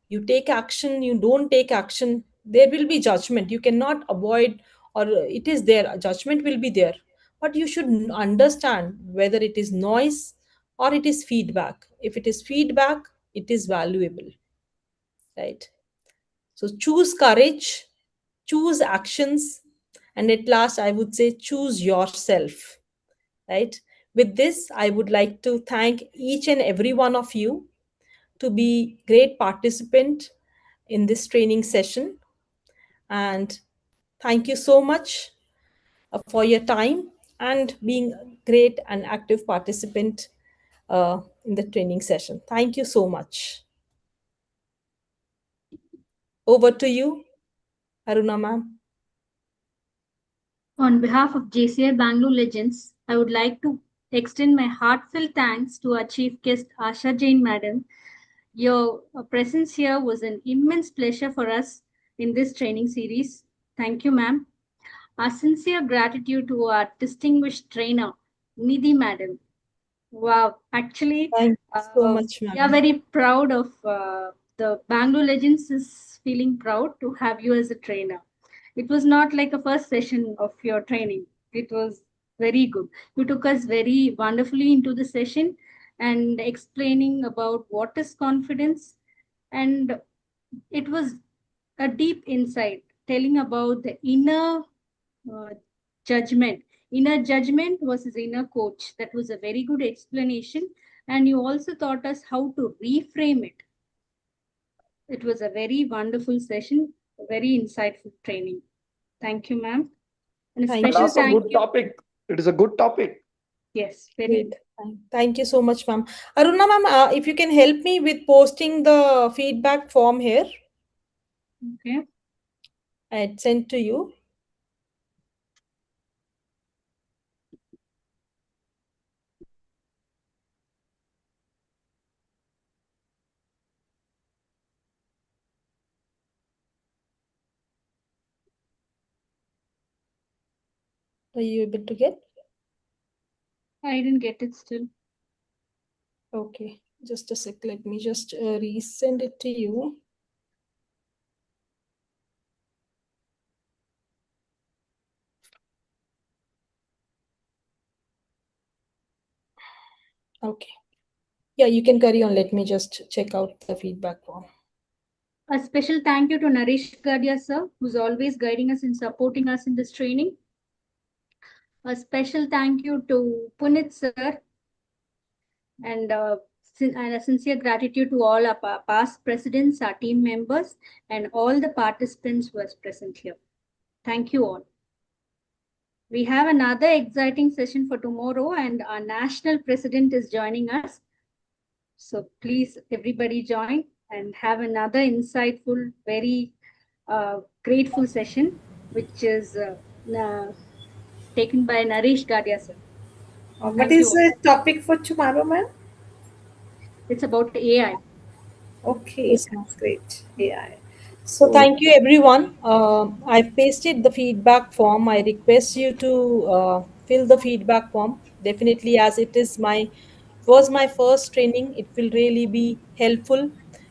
you take action, you don't take action, there will be judgment. You cannot avoid, or it is there, judgment will be there. But you should understand whether it is noise or it is feedback. If it is feedback, it is valuable, right? So choose courage, choose actions, and at last I would say choose yourself, right? With this, I would like to thank each and every one of you. to be great participant in this training session. And thank you so much for your time and being a great and active participant in the training session. Thank you so much. Over to you, Aruna ma'am. On behalf of JCI Bangalore Legends, I would like to extend my heartfelt thanks to our chief guest Asha Jain Madam. Your presence here was an immense pleasure for us in this training series. Thank you, ma'am. Our sincere gratitude to our distinguished trainer, Nidhi Madam. Wow, actually, Thank you so much, we are ma'am. very proud of the Bangalore Legends is feeling proud to have you as a trainer. It was not like a first session of your training. It was very good. You took us very wonderfully into the session and explaining about what is confidence, and it was a deep insight telling about the uh, judgment inner judgment versus inner coach. That was a very good explanation, and you also taught us how to reframe it. It was a very wonderful session, a very insightful training. Thank you, ma'am, and a Thank And you special also so thank good much. you. topic. It is a good topic. Yes, very Great. good. Thank you so much, ma'am. Aruna ma'am, if you can help me with posting the feedback form here, Okay. I had sent to you. Are you able to get? I didn't get it still. Okay, just a sec. Let me just resend it to you. Okay. Yeah, you can carry on. Let me just check out the feedback form. A special thank you to Naresh Gadia sir, who's always guiding us and supporting us in this training. A special thank you to Punit sir, and and a sincere gratitude to all our past presidents, our team members, and all the participants who was present here. Thank you all. We have another exciting session for tomorrow, and our national president is joining us. So please, everybody join and have another insightful, very grateful session, which is taken by Naresh Gadia sir. What Thank you is all. the topic for tomorrow, ma'am? It's about AI. Okay, Yes, ma'am. that's great. AI. So So, thank you, everyone. I've pasted the feedback form. I request you to fill the feedback form. Definitely, as it was my first training. It will really be helpful.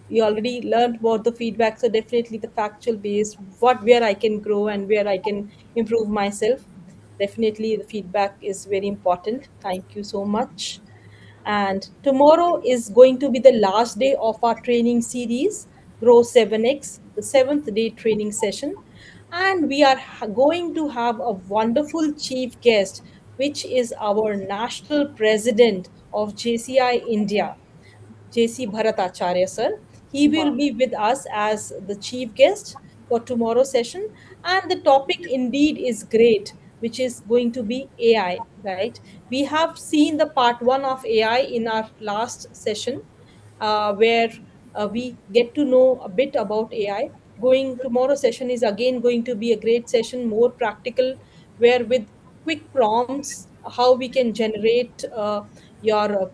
We already learned about the feedback, so definitely the factual base, what where I can grow and where I can improve myself. Definitely, the feedback is very important. Thank you so much. And tomorrow is going to be the last day of our training series, Grow 7X, the seventh day training session. And we are going to have a wonderful chief guest, which is our national president of JCI India, JC Bharatacharya sir. He will wow. be with us as the chief guest for tomorrow's session. And the topic indeed is great, which is going to be AI, right? We have seen the part one of AI in our last session, where we get to know a bit about AI. Going tomorrow session is again going to be a great session, more practical, where with quick prompts, how we can generate your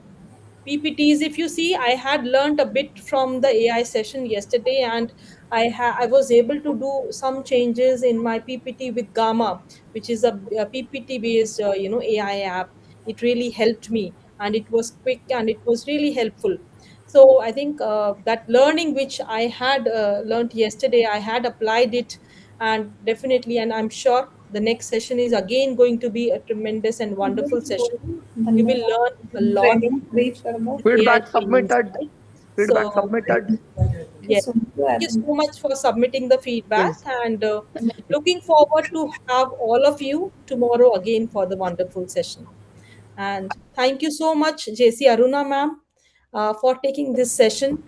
PPTs. If you see, I had learned a bit from the AI session yesterday, and I was able to do some changes in my PPT with Gamma, which is a PPT based AI app. It really helped me, and it was quick and it was really helpful. So I think that learning which I had learned yesterday, I had applied it, and definitely, and I'm sure the next session is again going to be a tremendous and wonderful session. You will learn a lot Training, great, Verma. with AI Feedback trainings, submitted. right? Feedback So, submitted. Thank you yes, so much. thank you so much for submitting the feedback, Yes. and looking forward to have all of you tomorrow again for the wonderful session. And thank you so much, JC Aruna ma'am, for taking this session.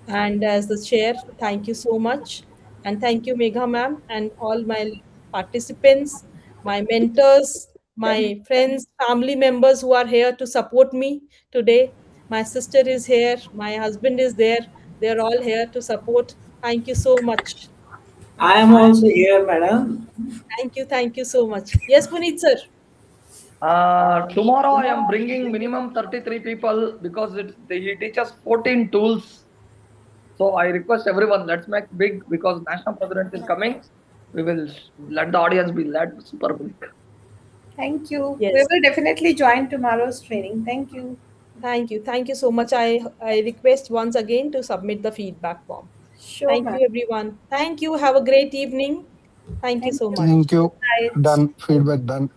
And as the chair, thank you so much. And thank you, Megha ma'am, and all my participants, my mentors, my friends, family members who are here to support me today. My sister is here, my husband is there. They're all here to support. Thank you so much. I am also here, madam. Thank you so much. Yes, Puneet sir. Tomorrow I am bringing minimum 33 people because he teaches 14 tools. So I request everyone, let's make big because national president is coming. We will let the audience be led super big. Thank you. We Yes. will definitely join tomorrow's training. Thank you. Thank you. Thank you so much. I request once again to submit the feedback form. Sure, Thank ma'am. you, everyone. Thank you. Have a great evening. Thank you Thank so you. much. Thank you. Good night. Done. Feedback done.